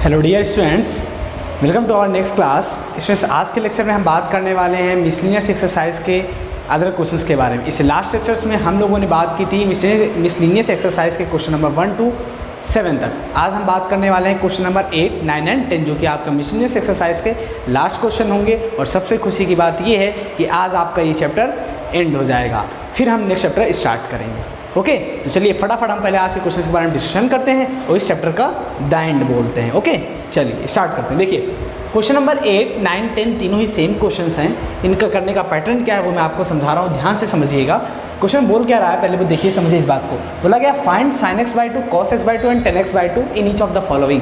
Hello dear students, welcome to our next class. Students, आज के lecture में हम बात करने वाले हैं मिसलिनियस एक्सरसाइज के अदर क्वेश्चंस के बारे में। इस लास्ट लेक्चर्स में हम लोगों ने बात की थी मिसलिनियस एक्सरसाइज के क्वेश्चन नंबर 1 to 7 तक। आज हम बात करने वाले हैं क्वेश्चन नंबर 8, 9 एंड 10, जो कि आपका मिसलिनियस एक्सरसाइज के लास्ट क्वेश्चन होंगे। और सबसे खुशी की बात ये है कि आज आपका ये चैप्टर एंड हो जाएगा, फिर हम नेक्स्ट चैप्टर स्टार्ट करेंगे। ओके, तो चलिए फटाफट हम पहले आज के क्वेश्चन के बारे में डिस्कशन करते हैं और इस चैप्टर का द एंड बोलते हैं। ओके, चलिए स्टार्ट करते हैं। देखिए, क्वेश्चन नंबर 8, 9, 10 तीनों ही सेम क्वेश्चंस हैं। इनका करने का पैटर्न क्या है वो मैं आपको समझा रहा हूँ, ध्यान से समझिएगा। क्वेश्चन बोल क्या रहा है पहले वो देखिए, समझिए इस बात को। बोला गया find sin x/2 cos x/2 and tan x/2 in each of the following.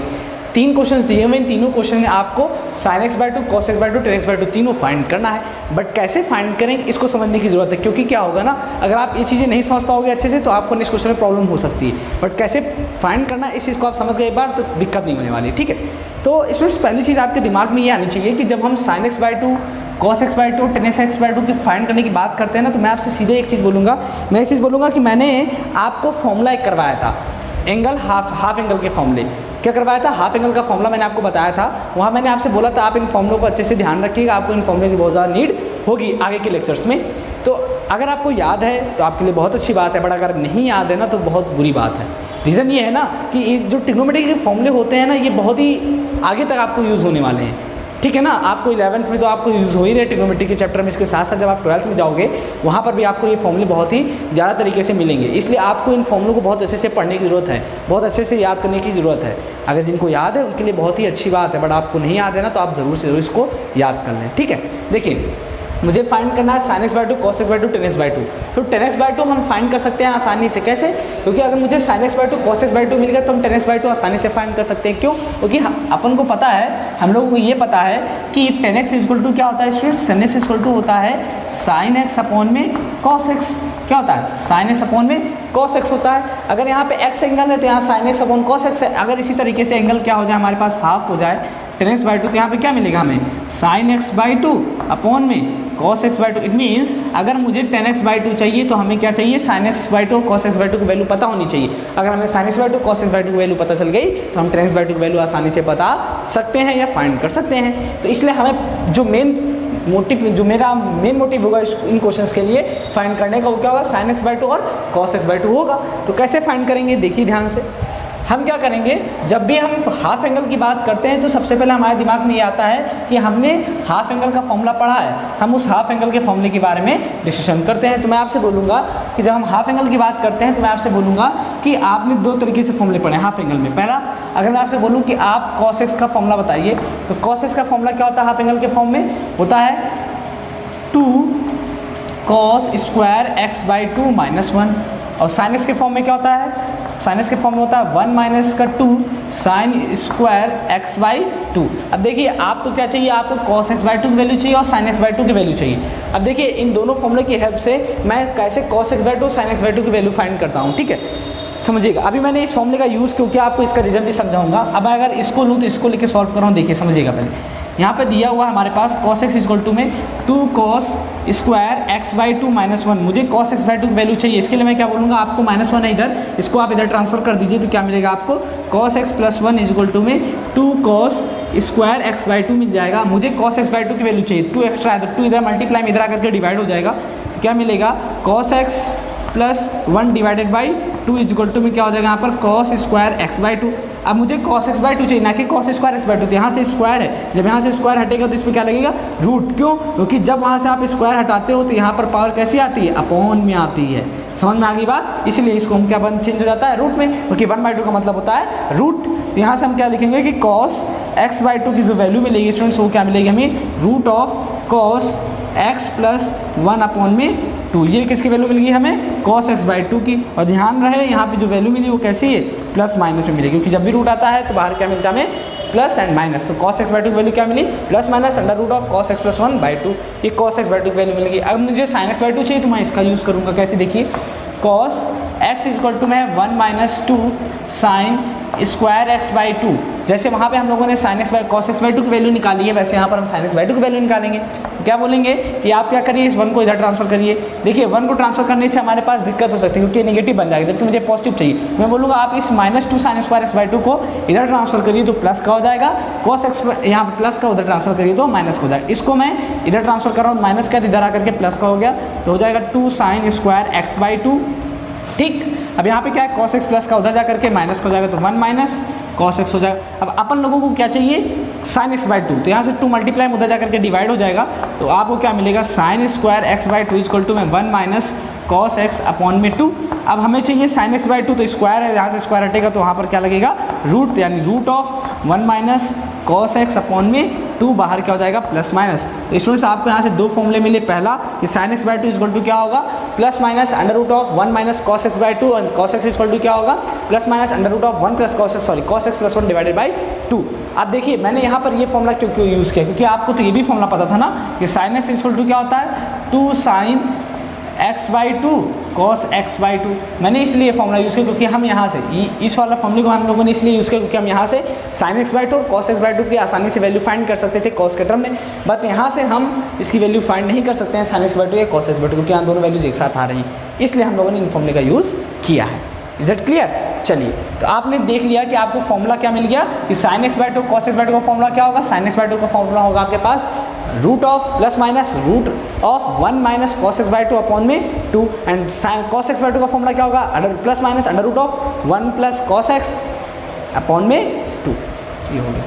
तीन क्वेश्चंस दिए हुए, इन तीनों क्वेश्चन में आपको sin x/2 cos x/2 tan x/2 तीनों फाइंड करना है। बट कैसे फाइंड करेंगे इसको समझने की जरूरत है, क्योंकि क्या होगा ना, अगर आप ये चीज़ें नहीं समझ पाओगे अच्छे से तो आपको नेक्स्ट क्वेश्चन में प्रॉब्लम हो सकती है। बट कैसे फाइंड करना इस चीज़ को आप समझ गए एक बार तो दिक्कत नहीं होने वाली, ठीक है। तो स्टूडेंट्स, पहली चीज़ आपके दिमाग में ये आनी चाहिए कि जब हम sin x/2 cos x/2 tan x/2 की फाइंड करने की बात करते हैं ना, तो मैं आपसे सीधे एक चीज़ बोलूँगा, मैं एक चीज़ बोलूँगा कि मैंने आपको फॉर्मूला एक करवाया था, एंगल हाफ एंगल के फॉर्मूले। क्या करवाया था? हाफ एंगल का फॉर्मूला मैंने आपको बताया था। वहाँ मैंने आपसे बोला था आप इन फॉर्मूलों को अच्छे से ध्यान रखिएगा, आपको इन फॉर्मूलों की बहुत ज़्यादा नीड होगी आगे के लेक्चर्स में। तो अगर आपको याद है तो आपके लिए बहुत अच्छी बात है, बट अगर नहीं याद है ना तो बहुत बुरी बात है। रीज़न ये है ना कि जो ट्रिग्नोमेट्री के फॉर्मूले होते हैं ना, ये बहुत ही आगे तक आपको यूज़ होने वाले हैं, ठीक है ना। आपको 11th में तो आपको यूज़ हो ही रहे ट्रिग्नोमेट्री के चैप्टर में, इसके साथ साथ जब आप 12th में जाओगे वहाँ पर भी आपको ये फॉर्मूले बहुत ही ज़्यादा तरीके से मिलेंगे। इसलिए आपको इन फॉर्मूलों को बहुत अच्छे से पढ़ने की ज़रूरत है, बहुत अच्छे से याद करने की ज़रूरत है। अगर जिनको याद है उनके लिए बहुत ही अच्छी बात है, बट आपको नहीं याद है ना तो आप ज़रूर से ज़रूर इसको याद कर लें, ठीक है। देखिए, मुझे फाइंड करना है sin x/2 cos x/2 tan x/2। तो tan x/2 हम फाइंड कर सकते हैं आसानी से। कैसे? क्योंकि अगर मुझे sin x/2 cos x/2 मिल गया तो हम tan x/2 आसानी से फाइंड कर सकते हैं। क्यों? क्योंकि अपन को पता है, हम लोगों को ये पता है कि tan x = क्या होता है स्टूडेंट्स? sin x = होता है sin x अपॉन में cos x। क्या होता है? sin x अपॉन में cos x होता है। अगर यहाँ पे x एंगल है तो यहाँ sin x upon cos x है। अगर इसी तरीके से एंगल क्या हो जाए, हमारे पास हाफ हो जाए tan x/2, तो यहाँ पे क्या मिलेगा हमें? sin x/2 अपॉन में cos x/2। इट मीन्स अगर मुझे tan x/2 चाहिए तो हमें क्या चाहिए? sin x/2 और cos x/2 की वैल्यू पता होनी चाहिए। अगर हमें sin x/2 cos x/2 की वैल्यू पता चल गई तो हम tan x/2 की वैल्यू आसानी से बता सकते हैं या फाइंड कर सकते हैं। तो इसलिए हमें जो मेरा मेन मोटिव होगा इन क्वेश्चंस के लिए फाइंड करने का, वो क्या होगा? sin x/2 और cos x/2 होगा। तो कैसे फाइंड करेंगे देखिए ध्यान से। हम क्या करेंगे, जब भी हम हाफ एंगल की बात करते हैं तो सबसे पहले हमारे दिमाग में ये आता है कि हमने हाफ एंगल का फॉर्मूला पढ़ा है, हम उस हाफ एंगल के फॉर्मूले के बारे में डिस्कशन करते हैं। तो मैं आपसे बोलूँगा कि जब हम हाफ एंगल की बात करते हैं तो मैं आपसे बोलूँगा कि आपने दो तरीके से फॉर्मूले पढ़े हाफ एंगल में। पहला, अगर मैं आपसे बोलूँ कि आप cos x का फॉर्मूला बताइए, तो cos x का फॉर्मूला क्या होता है? हाफ एंगल के फॉर्म में होता है 2 cos स्क्वायर x/2 - 1। और sin x के फॉर्म में क्या होता है? sin x के फॉर्म में होता है 1 - 2 sin स्क्वायर x/2। अब देखिए, आपको क्या चाहिए? आपको cos x/2 की वैल्यू चाहिए और sin x/2 की वैल्यू चाहिए। अब देखिए, इन दोनों फॉर्मूले की हेल्प से मैं कैसे cos x/2 sin x/2 की वैल्यू फाइंड करता हूँ, ठीक है। समझिएगा, अभी मैंने इस फॉर्मूले का यूज़ क्योंकि आपको इसका रीजन भी समझाऊंगा। अब अगर इसको लूँ तो इसको लेके सॉल्व कर रहा हूँ, देखिए समझिएगा। पहले यहाँ पे दिया हुआ हमारे पास cos x = में 2 cos स्क्वायर x/2 - 1। मुझे cos x/2 की वैल्यू चाहिए, इसके लिए मैं क्या बोलूँगा? आपको -1 है इधर, इसको आप इधर ट्रांसफर कर दीजिए तो क्या मिलेगा आपको? cos x + 1 = में 2 cos स्क्वायर x/2 मिल जाएगा। मुझे cos x/2 की वैल्यू चाहिए, 2 एक्स्ट्रा है तो 2 इधर मल्टीप्लाई में इधर आकर के डिवाइड हो जाएगा, तो क्या मिलेगा? cos x + 1 / 2 = में क्या हो जाएगा यहाँ पर? cos square x/2। अब मुझे cos x/2 चाहिए, ना कि cos स्क्वायर x/2। तो यहाँ से स्क्वायर है, जब यहाँ से स्क्वायर हटेगा तो इस पर क्या लगेगा? रूट। क्यों? क्योंकि जब वहाँ से आप स्क्वायर हटाते हो तो यहाँ पर पावर कैसी आती है? अपॉन में आती है। समझ में आ गई बात? इसलिए इसको हम क्या चेंज हो जाता है? रूट में, क्योंकि 1/2 का मतलब होता है रूट। तो यहाँ से हम क्या लिखेंगे कि cos x/2 की जो वैल्यू मिलेगी स्टूडेंट्स, वो क्या मिलेगी हमें? √cos x + 1/2। ये किसकी वैल्यू मिलेगी हमें? cos x/2 की। और ध्यान रहे यहाँ पे जो वैल्यू मिली वो कैसी है? प्लस माइनस में मिलेगी, क्योंकि जब भी रूट आता है तो बाहर क्या मिलता है हमें? Plus and minus. तो cos x/2 की वैल्यू क्या मिली? Plus minus √cos x + 1/2। ये cos x/2 की वैल्यू मिलेगी। अब मुझे sin x/2 चाहिए तो मैं इसका यूज़ करूँगा। कैसे? देखिए, cos x = में 1 - 2 sin स्क्वायर x/2 जैसे वहाँ पे हम लोगों ने sine x by cos x by two की वैल्यू निकाली है, वैसे यहाँ पर हम साइन एक्स बाई टू की वैल्यू निकालेंगे। क्या बोलेंगे कि आप क्या करिए, इस 1 को इधर ट्रांसफर करिए। देखिए 1 को ट्रांसफर करने से हमारे पास दिक्कत हो सकती है क्योंकि नेगेटिव बन जाएगा, जबकि मुझे पॉजिटिव चाहिए। तो मैं बोलूँगा आप इस -2 sign square x by two को इधर ट्रांसफर करिए तो प्लस का हो जाएगा, कॉस एक्स यहाँ पर प्लस का उधर ट्रांसफर करिए तो माइनस का हो जाएगा। इसको मैं इधर ट्रांसफर कर रहा हूँ माइनस का, इधर आकर के प्लस का हो गया तो हो जाएगा 2 sign square x by two. ठीक, अब यहाँ पे क्या है, कॉस एक्स प्लस का उधर जा करके माइनस का हो जाएगा तो 1 माइनस कॉस एक्स हो जाएगा। अब अपन लोगों को क्या चाहिए, साइन एक्स बाई टू, तो यहाँ से 2 मल्टीप्लाई में उधर जा करके डिवाइड हो जाएगा तो आपको क्या मिलेगा, sine square x by two equal to में 1 माइनस कॉस एक्स अपॉन में 2। अब हमें चाहिए साइन एक्स बाई टू, तो स्क्वायर है, यहाँ से स्क्वायर हटेगा तो वहाँ पर क्या लगेगा, रूट, यानी root of 1 minus cos x upon में 2, बाहर क्या हो जाएगा प्लस माइनस। तो स्टूडेंट्स आपको यहाँ से 2 फॉर्मूले मिले, पहला कि sine x by two equal to क्या होगा, plus minus under root of 1 minus cos x by two, और कॉस एक्स इक्वल टू क्या होगा, plus minus under root of 1 plus cos x, sorry cos x plus 1 divided by 2। अब देखिए मैंने यहाँ पर ये फॉर्मूला क्यों यूज़ किया, क्योंकि आपको तो ये भी फॉर्मूला पता था ना कि साइन एक्स इक्वल टू क्या होता है, 2 sine x by two cos x by two. मैंने इसलिए फॉर्मूला यूज़ किया क्योंकि हम यहाँ से इस वाला फॉर्मूले को हम लोगों ने इसलिए यूज़ किया क्योंकि हम यहाँ से साइन एक्स बाई टू और कॉस एक्स बाई टू की आसानी से वैल्यू फाइंड कर सकते थे कॉस के टर्म में, बट यहाँ से हम इसकी वैल्यू फाइंड नहीं कर सकते हैं साइन एक्स बाई टू या कॉस एक्स बाई टू, क्योंकि यहाँ दोनों वैल्यूज एक साथ आ रही हैं, इसलिए हम लोगों ने इन फॉर्मूले का यूज़ किया है। Is it clear? चलिए, तो आपने देख लिया कि आपको फॉर्मूला क्या मिल गया कि sine x by two cos x by two का फॉर्मूला क्या होगा, साइन एक्स बाई टू का फॉर्मूला होगा आपके पास root of plus minus root of 1 minus cos x by two upon में 2, and sine cos x by two का formula क्या होगा, under plus minus under root of 1 plus cos x upon में 2, ये हो गया।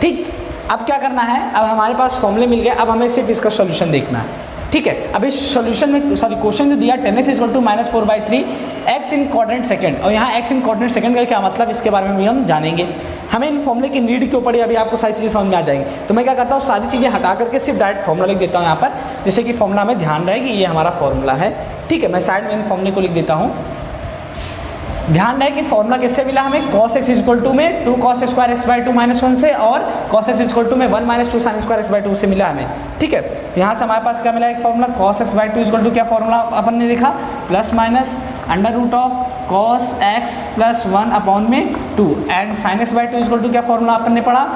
ठीक, अब क्या करना है, अब हमारे पास फॉर्मूले मिल गए, अब हमें सिर्फ इसका सॉल्यूशन देखना है। ठीक है, अब इस सॉल्यूशन में सॉरी क्वेश्चन जो दिया 10x equal to -4/3 x in coordinate second, और यहाँ x इन कोऑर्डिनेट सेकंड का क्या मतलब, इसके बारे में भी हम जानेंगे। हमें इन फॉर्मूले की नीड क्यों पड़ी, अभी आपको सारी चीज़ें समझ में आ जाएंगी। तो मैं क्या करता हूँ, सारी चीज़ें हटा करके सिर्फ डायरेक्ट फॉर्मूला लिख देता हूँ यहाँ पर, जिससे कि फॉर्मूला में ध्यान रहे कि ये हमारा फॉर्मूला है। ठीक है, मैं साइड में इन फॉर्मूले को लिख देता हूँ। ध्यान रहे कि फॉर्मूला किससे मिला हमें, cos x इक्वल टू में 2 cos square x by two minus 1 से, और cos x इक्वल टू में 1 minus 2 sign square x by two से मिला हमें। ठीक है, तो यहाँ से हमारे पास क्या मिला एक formula, cos x by two equal to क्या फॉर्मूला अपन ने देखा, plus minus under root of cos x plus 1 upon में 2, and sine x by two equal to क्या फॉर्मूला अपन ने पढ़ा,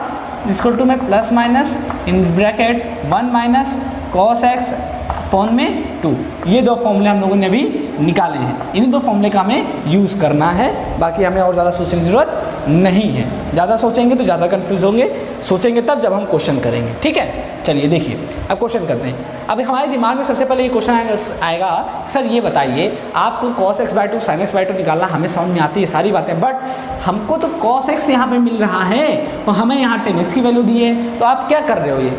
इक्वल टू में plus minus in bracket 1 minus cos x upon में 2। ये 2 फॉर्मूले हम लोगों ने अभी निकाले हैं, इन 2 फॉर्मूले का हमें यूज़ करना है, बाकी हमें और ज़्यादा सोचने की ज़रूरत नहीं है। ज़्यादा सोचेंगे तो ज़्यादा कंफ्यूज होंगे, सोचेंगे तब जब हम क्वेश्चन करेंगे। ठीक है, चलिए देखिए अब क्वेश्चन करते हैं। अब हमारे दिमाग में सबसे पहले ये क्वेश्चन आएगा, सर ये बताइए आपको cos x by to sine x by two निकालना हमें समझ में आती है सारी बातें, बट हमको तो cos x यहाँ पे मिल रहा है और हमें यहाँ tan x की वैल्यू दी है, तो आप क्या कर रहे हो, ये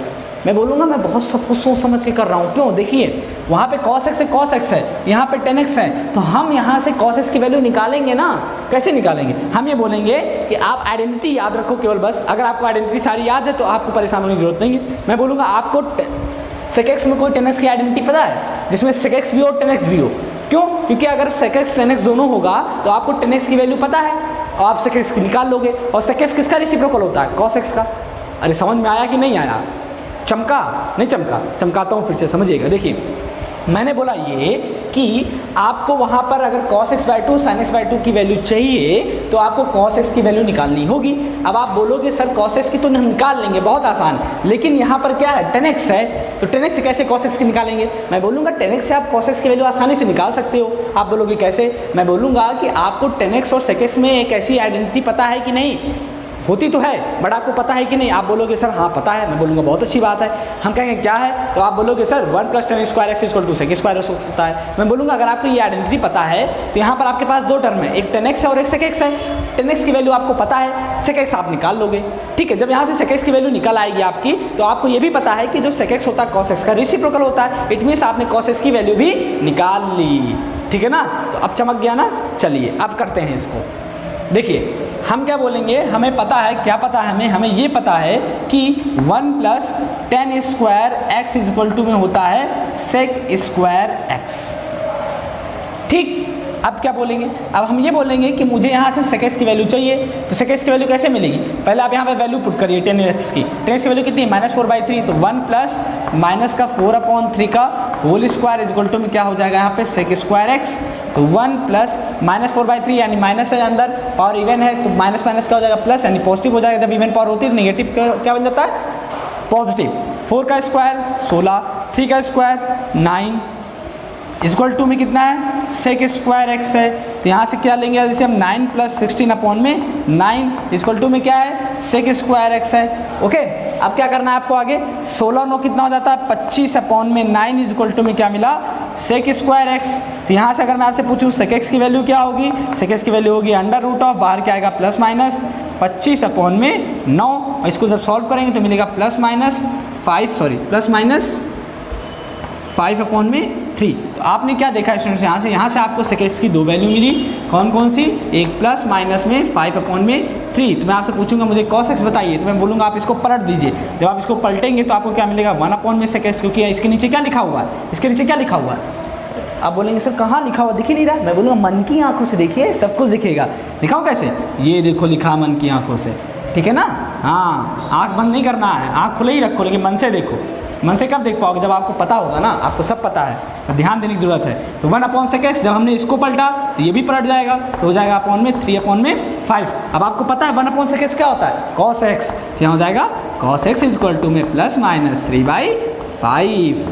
मैं बोलूँगा मैं बहुत सब कुछ सोच समझ के कर रहा हूँ। क्यों, देखिए वहाँ पे cos x से cos x है, यहाँ पे tan x है, तो हम यहाँ से cos x की वैल्यू निकालेंगे ना। कैसे निकालेंगे, हम ये बोलेंगे कि आप आइडेंटिटी याद रखो केवल, बस अगर आपको आइडेंटिटी सारी याद है तो आपको परेशान होने की जरूरत नहीं है। मैं बोलूँगा आपको sec x में कोई tan x की आइडेंटिटी पता है, जिसमें sec x भी हो tan x भी हो। क्यों, क्योंकि अगर sec x tan x दोनों होगा तो आपको tan x की वैल्यू पता है और आप sec x की निकाल लोगे, और sec x किसका रेसिप्रोकल होता है, cos x का। अरे समझ में आया कि नहीं आया, चमका नहीं चमका, चमकाता हूँ फिर से समझिएगा। देखिए मैंने बोला ये कि आपको वहाँ पर अगर cos x by to sine x by two की वैल्यू चाहिए तो आपको cos x की वैल्यू निकालनी होगी। अब आप बोलोगे सर cos x की तो हम निकाल लेंगे, बहुत आसान, लेकिन यहाँ पर क्या है tan x है, तो tan x से कैसे cos x की निकालेंगे। मैं बोलूँगा tan x से आप cos x की वैल्यू आसानी से निकाल सकते हो। आप बोलोगे कैसे, मैं बोलूँगा कि आपको tan x और sec x में एक ऐसी आइडेंटिटी पता है कि नहीं, होती तो है बट आपको पता है कि नहीं। आप बोलोगे सर हाँ पता है, मैं बोलूँगा बहुत अच्छी बात है। हम कहेंगे क्या है, तो आप बोलोगे sir 1 plus tan square x equal to sec square हो सकता है। मैं बोलूँगा अगर आपको ये आइडेंटिटी पता है तो यहाँ पर आपके पास 2 टर्म है, एक tan x है और एक sec x है। tan x की वैल्यू आपको पता है, sec x आप निकाल लोगे। ठीक है, जब यहाँ से sec x की वैल्यू निकल आएगी आपकी, तो आपको ये भी पता है कि जो sec x होता है cos x का रेसिप्रोकल होता है। इट मीन्स आपने cos x की वैल्यू भी निकाल ली। ठीक है ना, तो अब चमक गया ना। चलिए अब करते हैं इसको। देखिए हम क्या बोलेंगे, हमें पता है, क्या पता है हमें ये पता है कि 1 plus tan square x equal to में होता है sec स्क्वायर एक्स। ठीक, अब क्या बोलेंगे, अब हम ये बोलेंगे कि मुझे यहाँ से sec x की वैल्यू चाहिए, तो sec x की वैल्यू कैसे मिलेगी। पहले आप यहाँ पे वैल्यू पुट करिए tan x की। tan x की वैल्यू कितनी है, -4/3, तो 1 प्लस माइनस का 4/3 का whole square is equal to में क्या हो जाएगा यहाँ पे सेक स्क्वायर एक्स, तो 1 प्लस -4/3 यानी माइनस है अंदर, पावर इवन है तो माइनस माइनस क्या हो जाएगा प्लस, यानी पॉजिटिव हो जाएगा। जब इवन पावर होती है नेगेटिव क्या बन जाता है पॉजिटिव। 4 का स्क्वायर 16, 3 का स्क्वायर 9 इक्वल टू में कितना है सेक स्क्वायर एक्स है, तो यहाँ से क्या लेंगे जैसे हम 9 प्लस 16 अपॉन में 9 इक्वल टू में क्या है सेक स्क्वायर एक्स है। ओके, अब क्या करना है आपको आगे, 16 9 कितना हो जाता है 25 अपॉन में 9 इक्वल टू में क्या मिला सेक स्क्वायर एक्स। तो यहाँ से अगर मैं आपसे पूछूँ सेक एक्स की वैल्यू क्या होगी, सेक एक्स की वैल्यू होगी अंडर रूट ऑफ, बाहर क्या आएगा प्लस माइनस 25 अपॉन में 9, इसको जब सॉल्व करेंगे तो मिलेगा प्लस माइनस 5 अपॉन में 3। तो आपने क्या देखा स्टूडेंट्स, यहाँ से आपको सेक एक्स की दो वैल्यू मिली, कौन कौन सी, एक प्लस माइनस में 5 अपॉन में 3। तो मैं आपसे पूछूंगा मुझे कॉस एक्स बताइए, तो मैं बोलूँगा आप इसको पलट दीजिए। जब आप इसको पलटेंगे तो आपको क्या मिलेगा 1 अपॉन में सेक एक्स, क्योंकि इसके नीचे क्या लिखा हुआ है, इसके नीचे क्या लिखा हुआ है। आप बोलेंगे सर कहाँ लिखा हुआ, दिख ही नहीं रहा। मैं बोलूँगा मन की आंखों से देखिए, सब कुछ दिखेगा। दिखाओ कैसे, ये देखो लिखा मन की आंखों से, ठीक है ना। हाँ, आँख बंद नहीं करना है, आँख खुले ही रखो, लेकिन मन से देखो। मन से कब देख पाओगे, जब आपको पता होगा ना, आपको सब पता है, तो ध्यान देने की जरूरत है। तो 1 अपॉन सेक एक्स, जब हमने इसको पलटा तो ये भी पलट जाएगा, तो हो जाएगा अपॉन में 3 अपॉन में 5। अब आपको पता है 1 अपॉन सेक एक्स क्या होता है कॉस एक्स, तो यहाँ हो जाएगा cos x is equal to में प्लस माइनस 3/5।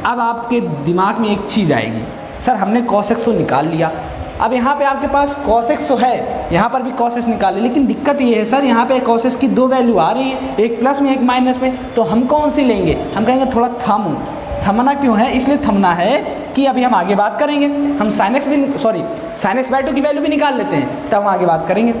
अब आपके दिमाग में एक चीज़ आएगी, सर हमने कॉस एक्स तो निकाल लिया, अब यहाँ पे आपके पास cos x तो है, यहाँ पर भी cos x निकाले, लेकिन दिक्कत ये है सर यहाँ पे cos x की दो वैल्यू आ रही है, एक प्लस में एक माइनस में, तो हम कौन सी लेंगे, हम कहेंगे थोड़ा थमना क्यों है, इसलिए थमना है कि अभी हम आगे बात करेंगे, हम sin x/2 की वैल्यू भी निकाल लेते हैं, तब हम आगे बात करेंगे।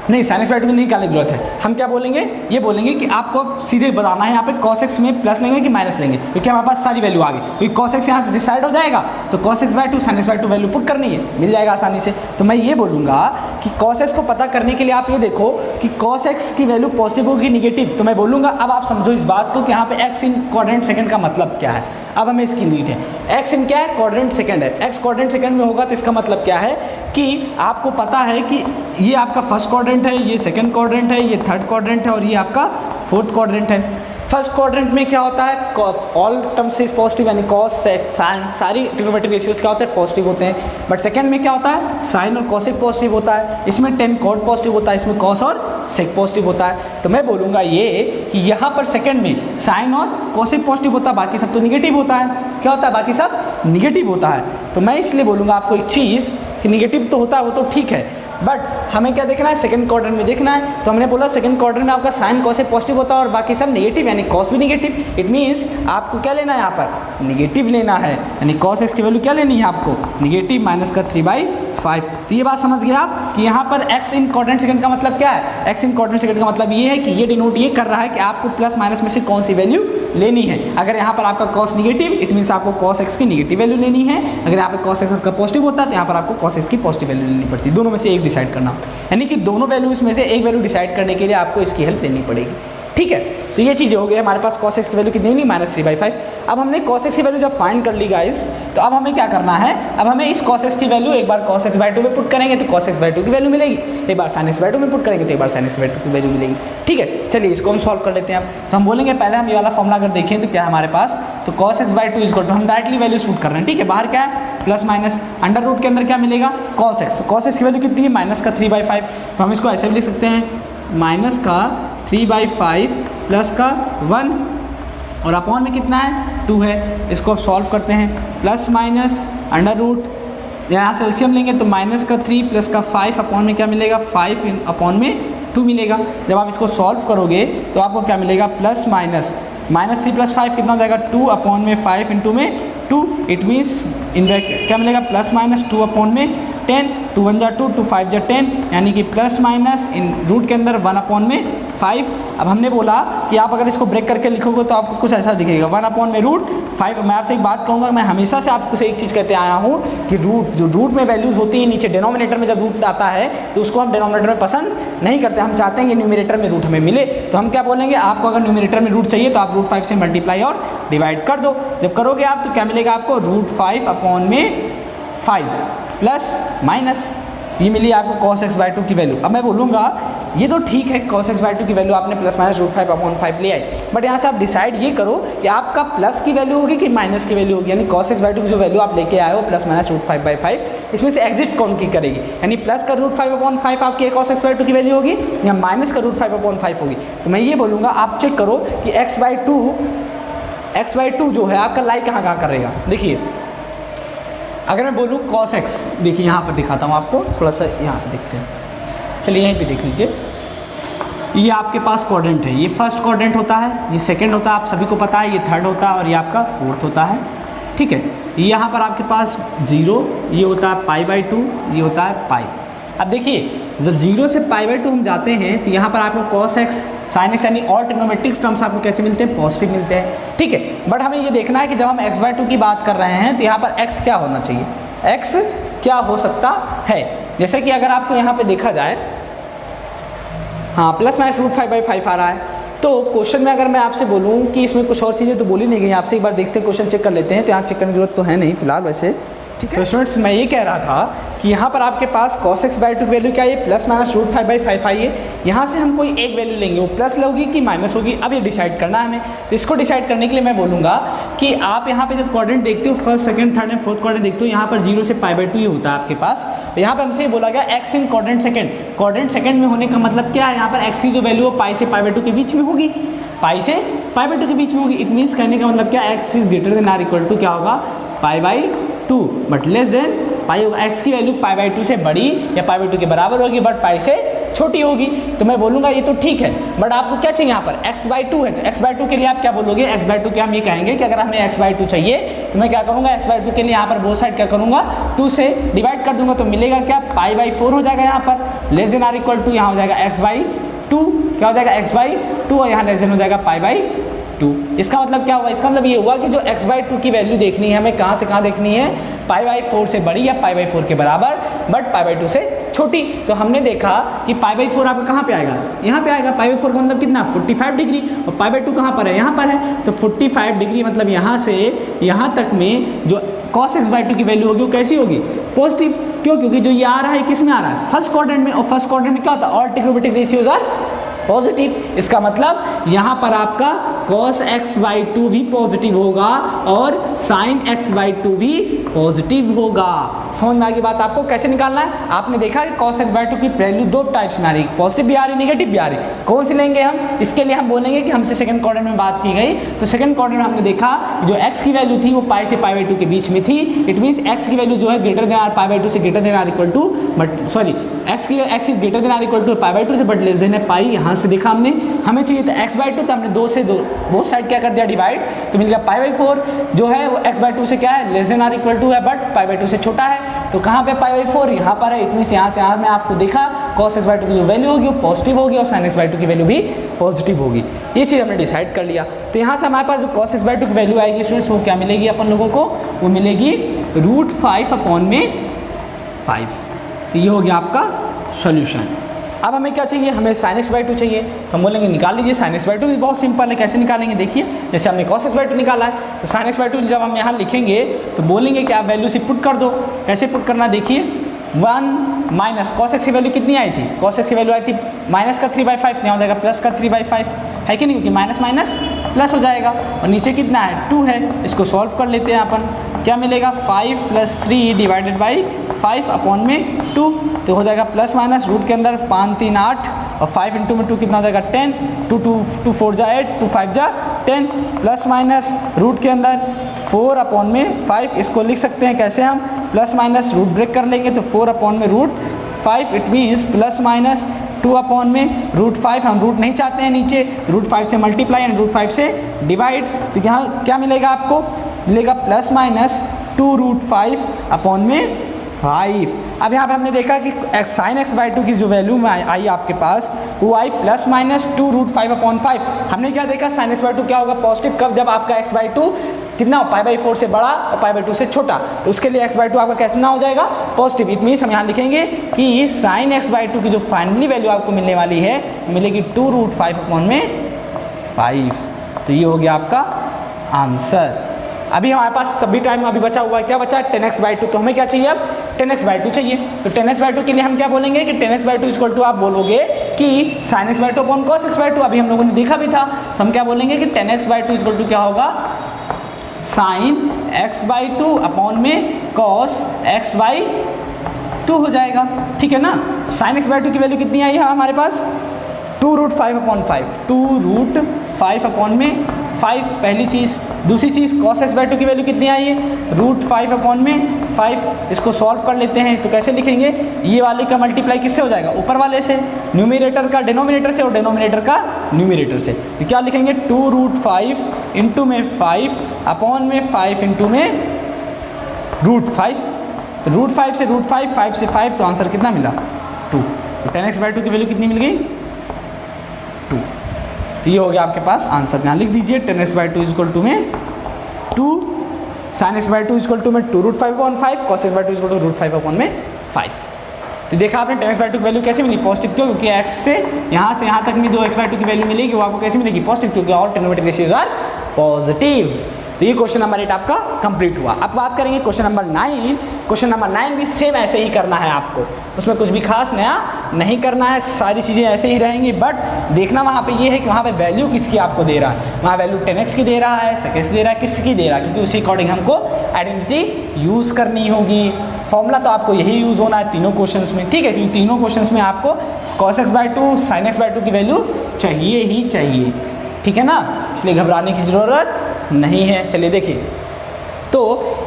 नहीं, sin x/2 की नहीं निकालने की जरूरत है, हम क्या बोलेंगे, ये बोलेंगे कि आपको सीधे बताना है यहाँ पे cos x में प्लस लेंगे कि माइनस लेंगे, क्योंकि हमारे पास सारी वैल्यू आ गई, क्योंकि cos x यहाँ से डिसाइड हो जाएगा, तो cos x/2 sin x/2 value put करनी है, मिल जाएगा आसानी से। तो मैं ये बोलूँगा कि cos x को पता करने के लिए आप ये देखो कि cos x की वैल्यू पॉजिटिव होगी निगेटिव, तो मैं बोलूँगा अब आप समझो इस बात को कि यहाँ पे x इन क्वाड्रेंट सेकंड का मतलब क्या है। अब हमें इसकी नीड है, x इन क्या है क्वाड्रेंट सेकंड है, x क्वाड्रेंट सेकंड में होगा तो इसका मतलब क्या है कि आपको पता है कि ये आपका फर्स्ट क्वाड्रेंट है, ये सेकंड क्वाड्रेंट है, ये थर्ड क्वाड्रेंट है और ये आपका फोर्थ क्वाड्रेंट है। फर्स्ट क्वाड्रेंट में क्या होता है ऑल टर्म्स इज पॉजिटिव, यानी कॉस साइन सारी ट्रिग्नोमेट्रिक रेशियोज क्या होते हैं पॉजिटिव होते हैं। बट सेकंड में क्या होता है साइन और कॉसेक पॉजिटिव होता है, इसमें टेन कॉट पॉजिटिव होता है, इसमें कॉस और सेक पॉजिटिव होता है। तो मैं बोलूँगा ये कि यहाँ पर सेकंड में साइन और कॉसेक पॉजिटिव होता है, बाकी सब तो निगेटिव होता है। क्या होता है बाकी सब निगेटिव होता है। तो मैं इसलिए बोलूँगा आपको एक चीज़ कि निगेटिव तो होता है वो तो ठीक है, बट हमें क्या देखना है सेकंड क्वाड्रेंट में देखना है। तो हमने बोला सेकंड क्वाड्रेंट में आपका साइन कॉसेक पॉजिटिव होता है और बाकी सब नेगेटिव, यानी कॉस भी नेगेटिव। इट मीन्स आपको क्या लेना है यहाँ पर निगेटिव लेना है, यानी कॉस एक्स की वैल्यू क्या लेनी है आपको निगेटिव माइनस का 3/5। तो ये बात समझ गए आप कि यहाँ पर एक्स इन क्वाड्रेंट सेकंड का मतलब क्या है। एक्स इन क्वाड्रेंट सेकंड का मतलब ये है कि ये डिनोट ये कर रहा है कि आपको प्लस माइनस में से कौन सी वैल्यू लेनी है। अगर यहाँ पर आपका कॉस निगेटिव इट मीन्स आपको कॉस एक्स की निगेटिव वैल्यू लेनी है, अगर यहाँ पर कॉस एक्स का पॉजिटिव होता है तो यहाँ पर आपको कॉस एक्स की पॉजिटिव वैल्यू लेनी पड़ती है। दोनों में से एक डिसाइड करना, यानी कि दोनों वैल्यूज में से एक वैल्यू डिसाइड करने के लिए आपको इसकी हेल्प लेनी पड़ेगी। ठीक है, तो ये चीज़ें हो गई हमारे पास cos x की वैल्यू कितनी मिली -3/5। अब हमने cos x की वैल्यू जब फाइंड कर ली गाइस, तो अब हमें क्या करना है, अब हमें इस cos x की वैल्यू एक बार cos x/2 में पुट करेंगे तो cos x/2 की वैल्यू मिलेगी, एक बार sin x/2 में पुट करेंगे तो एक बार sin x/2 की वैल्यू मिलेगी। ठीक है, चलिए इसको हम सॉल्व कर लेते हैं। अब तो हम बोलेंगे पहले हम ये वाला फॉर्मूला अगर देखें तो क्या है हमारे पास, तो cos x/2 is equal to हम डायरेक्टली वैल्यूज पुट कर रहे हैं। ठीक है, बाहर क्या है प्लस माइनस, अंडर रूट के अंदर क्या मिलेगा cos x। तो cos x की वैल्यू कितनी है माइनस का 3/5। तो हम इसको ऐसे भी लिख सकते हैं माइनस का 3/5 प्लस का 1 और अपॉन में कितना है 2 है। इसको सॉल्व करते हैं प्लस माइनस अंडर रूट, यहाँ से एलसीएम लेंगे तो माइनस का 3 प्लस का 5 अपॉन में क्या मिलेगा 5 अपॉन में 2 मिलेगा। जब आप इसको सॉल्व करोगे तो आपको क्या मिलेगा प्लस माइनस -3 + 5 कितना हो जाएगा 2 अपॉन में 5 इंटू में 2। इट मीन्स इन क्या मिलेगा प्लस माइनस 2 अपॉन में 10, 2 1 जा 2, 2 5 जा 10, यानी कि प्लस माइनस इन रूट के अंदर 1 अपॉन में 5। अब हमने बोला कि आप अगर इसको ब्रेक करके लिखोगे तो आपको कुछ ऐसा दिखेगा 1 अपॉन में रूट 5। मैं आपसे एक बात कहूँगा, मैं हमेशा से आपको एक चीज़ कहते आया हूँ कि रूट जो रूट में वैल्यूज़ होती है नीचे डिनोमिनेटर में जब रूट आता है तो उसको हम डिनोमिनेटर में पसंद नहीं करते, हम चाहते हैं कि न्यूमिनेटर में रूट हमें मिले। तो हम क्या बोलेंगे, आपको अगर न्यूमिनेटर में रूट चाहिए तो आप √5 से मल्टीप्लाई और डिवाइड कर दो। जब करोगे आप तो क्या मिलेगा आपको √5 अपॉन में 5 प्लस माइनस ये मिली आपको cos x बाई 2 की वैल्यू। अब मैं बोलूँगा ये तो ठीक है, cos x बाई 2 की वैल्यू आपने प्लस माइनस √5/5 ले आए, बट यहाँ से आप डिसाइड ये करो कि आपका प्लस की वैल्यू होगी कि माइनस की वैल्यू होगी, यानी cos x बाई 2 की जो वैल्यू आप लेके आए हो प्लस माइनस √5/5, इसमें से एग्जिस्ट कौन की करेगी, यानी प्लस का √5/5 आपकी cos x बाई 2 की वैल्यू होगी या माइनस का √5/5 होगी। तो मैं ये बोलूँगा आप चेक करो कि x बाई 2 जो है आपका लाई कहाँ कहाँ करेगा। देखिए अगर मैं बोलूँ cos x, देखिए यहाँ पर दिखाता हूँ आपको, थोड़ा सा यहाँ पर देखते हैं, चलिए यहीं पे देख लीजिए। ये आपके पास क्वाड्रेंट है, ये फर्स्ट क्वाड्रेंट होता है, ये सेकंड होता है, आप सभी को पता है, ये थर्ड होता है और ये आपका फोर्थ होता है, ठीक है। यहाँ पर आपके पास 0, ये होता है π/2, ये होता है पाई। अब देखिए जब 0 से π/2 हम जाते हैं तो यहाँ पर आपको cos x sin x यानी और ट्रिग्नोमेट्रिक टर्म्स आपको कैसे मिलते हैं, पॉजिटिव मिलते हैं, ठीक है। बट हमें ये देखना है कि जब हम x/2 की बात कर रहे हैं तो यहाँ पर x क्या होना चाहिए, x क्या हो सकता है। जैसे कि अगर आपको यहाँ पे देखा जाए, हाँ प्लस माइनस √5/5 आ रहा है, तो क्वेश्चन में अगर मैं आपसे बोलूँ कि इसमें कुछ और चीज़ें तो बोली नहीं गई आपसे, एक बार देखते हैं, क्वेश्चन चेक कर लेते हैं। तो यहाँ चेक करने की जरूरत तो है नहीं फिलहाल वैसे, ठीक है। तो स्टूडेंट्स मैं ये कह रहा था कि यहाँ पर आपके पास cos x बाई 2 की वैल्यू क्या है, प्लस माइनस √5/5 आई है। यहाँ से हम कोई एक वैल्यू लेंगे, वो प्लस होगी कि माइनस होगी, अब ये डिसाइड करना है हमें। तो इसको डिसाइड करने के लिए मैं बोलूँगा कि आप यहाँ पे जब क्वाड्रेंट देखते हो, first second third and fourth quadrant देखते हो, यहाँ पर 0 से π/2 ही होता है आपके पास। तो यहाँ पर हमसे ये बोला गया x इन क्वाड्रेंट सेकंड में होने का मतलब क्या है, यहाँ पर x की जो वैल्यू है π से π/2 के बीच में होगी, π से π/2 के बीच में होगी। इट मीन्स कहने का मतलब क्या, x is greater than or equal to क्या होगा, π/2 बट लेस देन पाई होगा। x की वैल्यू π/2 से बड़ी या π/2 के बराबर होगी, बट पाई से छोटी होगी। तो मैं बोलूँगा ये तो ठीक है, बट आपको क्या चाहिए यहाँ पर, x/2 है, तो x/2 के लिए आप क्या बोलोगे, x/2 के हम ये कहेंगे कि अगर हमें x/2 चाहिए तो मैं क्या करूँगा, x/2 के लिए यहाँ पर बोथ साइड क्या करूँगा, 2 से डिवाइड कर दूंगा, तो मिलेगा क्या, π/4 हो जाएगा यहाँ पर, less than or equal to यहाँ हो जाएगा x/2, क्या हो जाएगा x/2, और यहाँ लेस देन हो जाएगा π/2। इसका मतलब क्या हुआ, इसका मतलब ये हुआ कि जो x/2 की वैल्यू देखनी है हमें कहाँ से कहाँ देखनी है, π/4 से बड़ी या π/4 के बराबर, बट π/2 से छोटी। तो हमने देखा कि π/4 आपका कहाँ पे आएगा, यहाँ पे आएगा। π/4 का मतलब कितना, 45 डिग्री, और π/2 कहाँ पर है, यहाँ पर है। तो 45 डिग्री मतलब यहाँ से यहाँ तक में जो cos x/2 की वैल्यू होगी वो कैसी होगी, पॉजिटिव। क्यों, क्योंकि जो ये आ रहा है किस में आ रहा है, फर्स्ट क्वाड्रेंट में, और फर्स्ट क्वाड्रेंट में क्या होता है, all trigonometric ratios are positive. इसका मतलब यहाँ पर आपका cos x/2 भी पॉजिटिव होगा और sin x/2 भी पॉजिटिव होगा। समझ में आ गई बात आपको, कैसे निकालना है। आपने देखा कि cos x/2 की वैल्यू दो टाइप्स में आ रही है, पॉजिटिव भी आ रही, नेगेटिव भी आ रही। कौन सी लेंगे हम, इसके लिए हम बोलेंगे कि हमसे सेकंड क्वाड्रेंट में बात की गई, तो सेकंड क्वाड्रेंट में हमने देखा जो x की वैल्यू थी वो पाई से π/2 के बीच में थी। इट मीन्स x की वैल्यू जो है ग्रेटर देन आर π/2 से greater than or equal to, but sorry x is greater than or equal to π/2 से, बट लेस देन है पाई। यहाँ से देखा हमने, हमें चाहिए था x/2, तो हमने 2 से 2 बोथ साइड क्या कर दिया, डिवाइड, तो मिल गया π/4 जो है वो x/2 से क्या है, less than or equal to है, बट π/2 से छोटा है। तो कहाँ पे π/4, यहाँ पर है। इट मीन्स यहाँ से यहाँ में आपको देखा cos x/2 की जो वैल्यू होगी वो पॉजिटिव होगी और sin x/2 की वैल्यू भी पॉजिटिव होगी। ये चीज़ हमने डिसाइड कर लिया। तो यहाँ से हमारे पास जो cos x/2 की वैल्यू आएगी स्टूडेंट्स, वो क्या मिलेगी अपन लोगों को, वो मिलेगी √5/5। तो ये हो गया आपका सॉल्यूशन। अब हमें क्या चाहिए, हमें sin x/2 चाहिए, तो हम बोलेंगे निकाल लीजिए। sin x/2 भी बहुत सिंपल है, कैसे निकालेंगे देखिए। जैसे हमने cos x/2 निकाला है, तो sin x/2 जब हम यहाँ लिखेंगे तो बोलेंगे कि आप वैल्यू से पुट कर दो। कैसे पुट करना देखिए, 1 माइनस cos x की वैल्यू कितनी आई थी, cos x की वैल्यू आई थी माइनस का 3/5, यहाँ हो जाएगा प्लस का 3/5, है कि नहीं, क्योंकि माइनस माइनस प्लस हो जाएगा। और नीचे कितना है, 2 है। इसको सॉल्व कर लेते हैं अपन, क्या मिलेगा, 5 + 3 डिवाइडेड बाई 5/2, तो हो जाएगा प्लस माइनस, रूट के अंदर 5 3 8 और 5 × 2 कितना हो जाएगा 10, 2 4 जा 8, 2 5 जा 10, प्लस माइनस रूट के अंदर 4/5। इसको लिख सकते हैं कैसे हम, प्लस माइनस रूट ब्रेक कर लेंगे तो 4/√5। It means plus minus 2/√5। हम रूट नहीं चाहते हैं नीचे, √5 से मल्टीप्लाई एंड √5 से डिवाइड। तो यहाँ क्या मिलेगा आपको, मिलेगा प्लस माइनस 2√5/5। अब यहाँ पे हमने देखा कि sin x/2 की जो वैल्यू में आई आपके पास वो आई प्लस माइनस 2√5/5। हमने क्या देखा, sin x/2 क्या होगा, पॉजिटिव कब, जब आपका x/2 कितना हो, π/4 से बड़ा और π/2 से छोटा। तो उसके लिए x/2 आपका कैसे ना हो जाएगा, पॉजिटिव। इट मीन्स हम यहाँ लिखेंगे कि sin x/2 की जो फाइनली वैल्यू आपको मिलने वाली है मिलेगी 2√5/5। तो ये हो गया आपका आंसर। अभी हमारे पास सभी टाइम अभी बचा हुआ है, क्या बचा है, 10x/2। तो हमें क्या चाहिए अब, टेन एक्स बाई टू चाहिए। तो टेन एक्स बाई टू के लिए हम क्या बोलेंगे कि tan x by two equal to आप बोलोगे कि sine x by two upon cos x by two, अभी हम लोगों ने देखा भी था। तो हम क्या बोलेंगे कि tan x by two equal to क्या होगा, sine x by two upon में कॉस एक्स बाई टू हो जाएगा, ठीक है ना। साइन एक्स बाई टू की वैल्यू कितनी आई है हमारे पास, 2√5/5, 2√5 में 5 पहली चीज़। दूसरी चीज़ कॉस एक्स बाई टू की वैल्यू कितनी आई है, √5/5। इसको सॉल्व कर लेते हैं तो कैसे लिखेंगे, ये वाले का मल्टीप्लाई किससे हो जाएगा, ऊपर वाले से, न्यूमिनेटर का डिनोमिनेटर से और डिनोमिनेटर का न्यूमिनेटर से। तो क्या लिखेंगे 2√5 इंटू में 5 अपॉन में 5 इंटू में √5। तो √5 से √5, 5 से 5, तो आंसर कितना मिला 2। तो टेन एक्स बाई टू की वैल्यू कितनी मिल गई 2। तो ये हो गया आपके पास आंसर। यहाँ लिख दीजिए tan x by two is equal to में 2, sine x by two is equal to में 2√5/5, cos x by two is equal to √5/5। तो देखा आपने टेन एक्स बाई टू की वैल्यू कैसे मिली, पॉजिटिव। क्यों, क्योंकि एक्स से यहाँ तक में 2x बाई टू की वैल्यू मिलेगी, वो आपको कैसे मिलेगी, पॉजिटिव, क्योंकि all trigonometric ratios are positive. तो ये क्वेश्चन नंबर 8 आपका कंप्लीट हुआ। अब बात करेंगे क्वेश्चन नंबर 9। क्वेश्चन नंबर 9 भी सेम ऐसे ही करना है आपको, उसमें कुछ भी खास नया नहीं करना है, सारी चीज़ें ऐसे ही रहेंगी। बट देखना वहाँ पे ये है कि वहाँ पे वैल्यू किसकी आपको दे रहा है, वहाँ वैल्यू 10x की दे रहा है, sec x दे रहा है, किसकी दे रहा है, क्योंकि उसी अकॉर्डिंग हमको आइडेंटिटी यूज़ करनी होगी। फॉर्मूला तो आपको यही यूज़ होना है तीनों क्वेश्चंस में, ठीक है, क्योंकि तीनों क्वेश्चंस में आपको cos x by to, sin x by to की वैल्यू चाहिए ही चाहिए, ठीक है ना, इसलिए घबराने की ज़रूरत नहीं है। चलिए देखिए, तो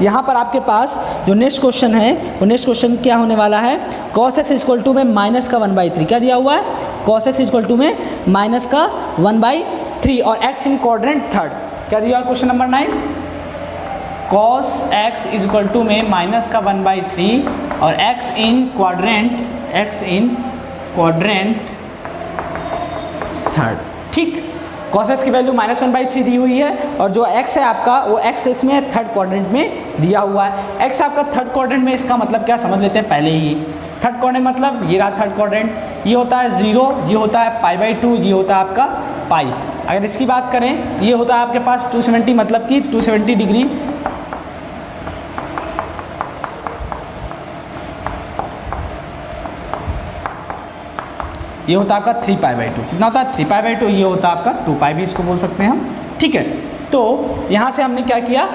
यहाँ पर आपके पास जो नेक्स्ट क्वेश्चन है, वो नेक्स्ट क्वेश्चन क्या होने वाला है, cos x इक्वल टू में माइनस का 1/3 क्या दिया हुआ है, cos x इक्वल टू में माइनस का 1/3 और x इन क्वाड्रेंट थर्ड क्या दिया हुआ question number 9, cos x equal to में माइनस का 1/3 और x इन क्वाड्रेंट थर्ड, ठीक। cos x की वैल्यू -1/3 दी हुई है और जो x है आपका वो x इसमें थर्ड क्वाड्रेंट में दिया हुआ है। x आपका थर्ड क्वाड्रेंट में, इसका मतलब क्या समझ लेते हैं पहले ही। थर्ड क्वाड्रेंट मतलब ये रहा थर्ड क्वाड्रेंट, ये होता है 0, ये होता है π/2, ये होता है आपका पाई। अगर इसकी बात करें तो ये होता है आपके पास 270, मतलब कि 270 डिग्री, ये होता है आपका 3π/2। कितना होता है 3π/2, ये होता है आपका 2π भी इसको बोल सकते हैं हम, ठीक है। तो यहाँ से हमने क्या किया,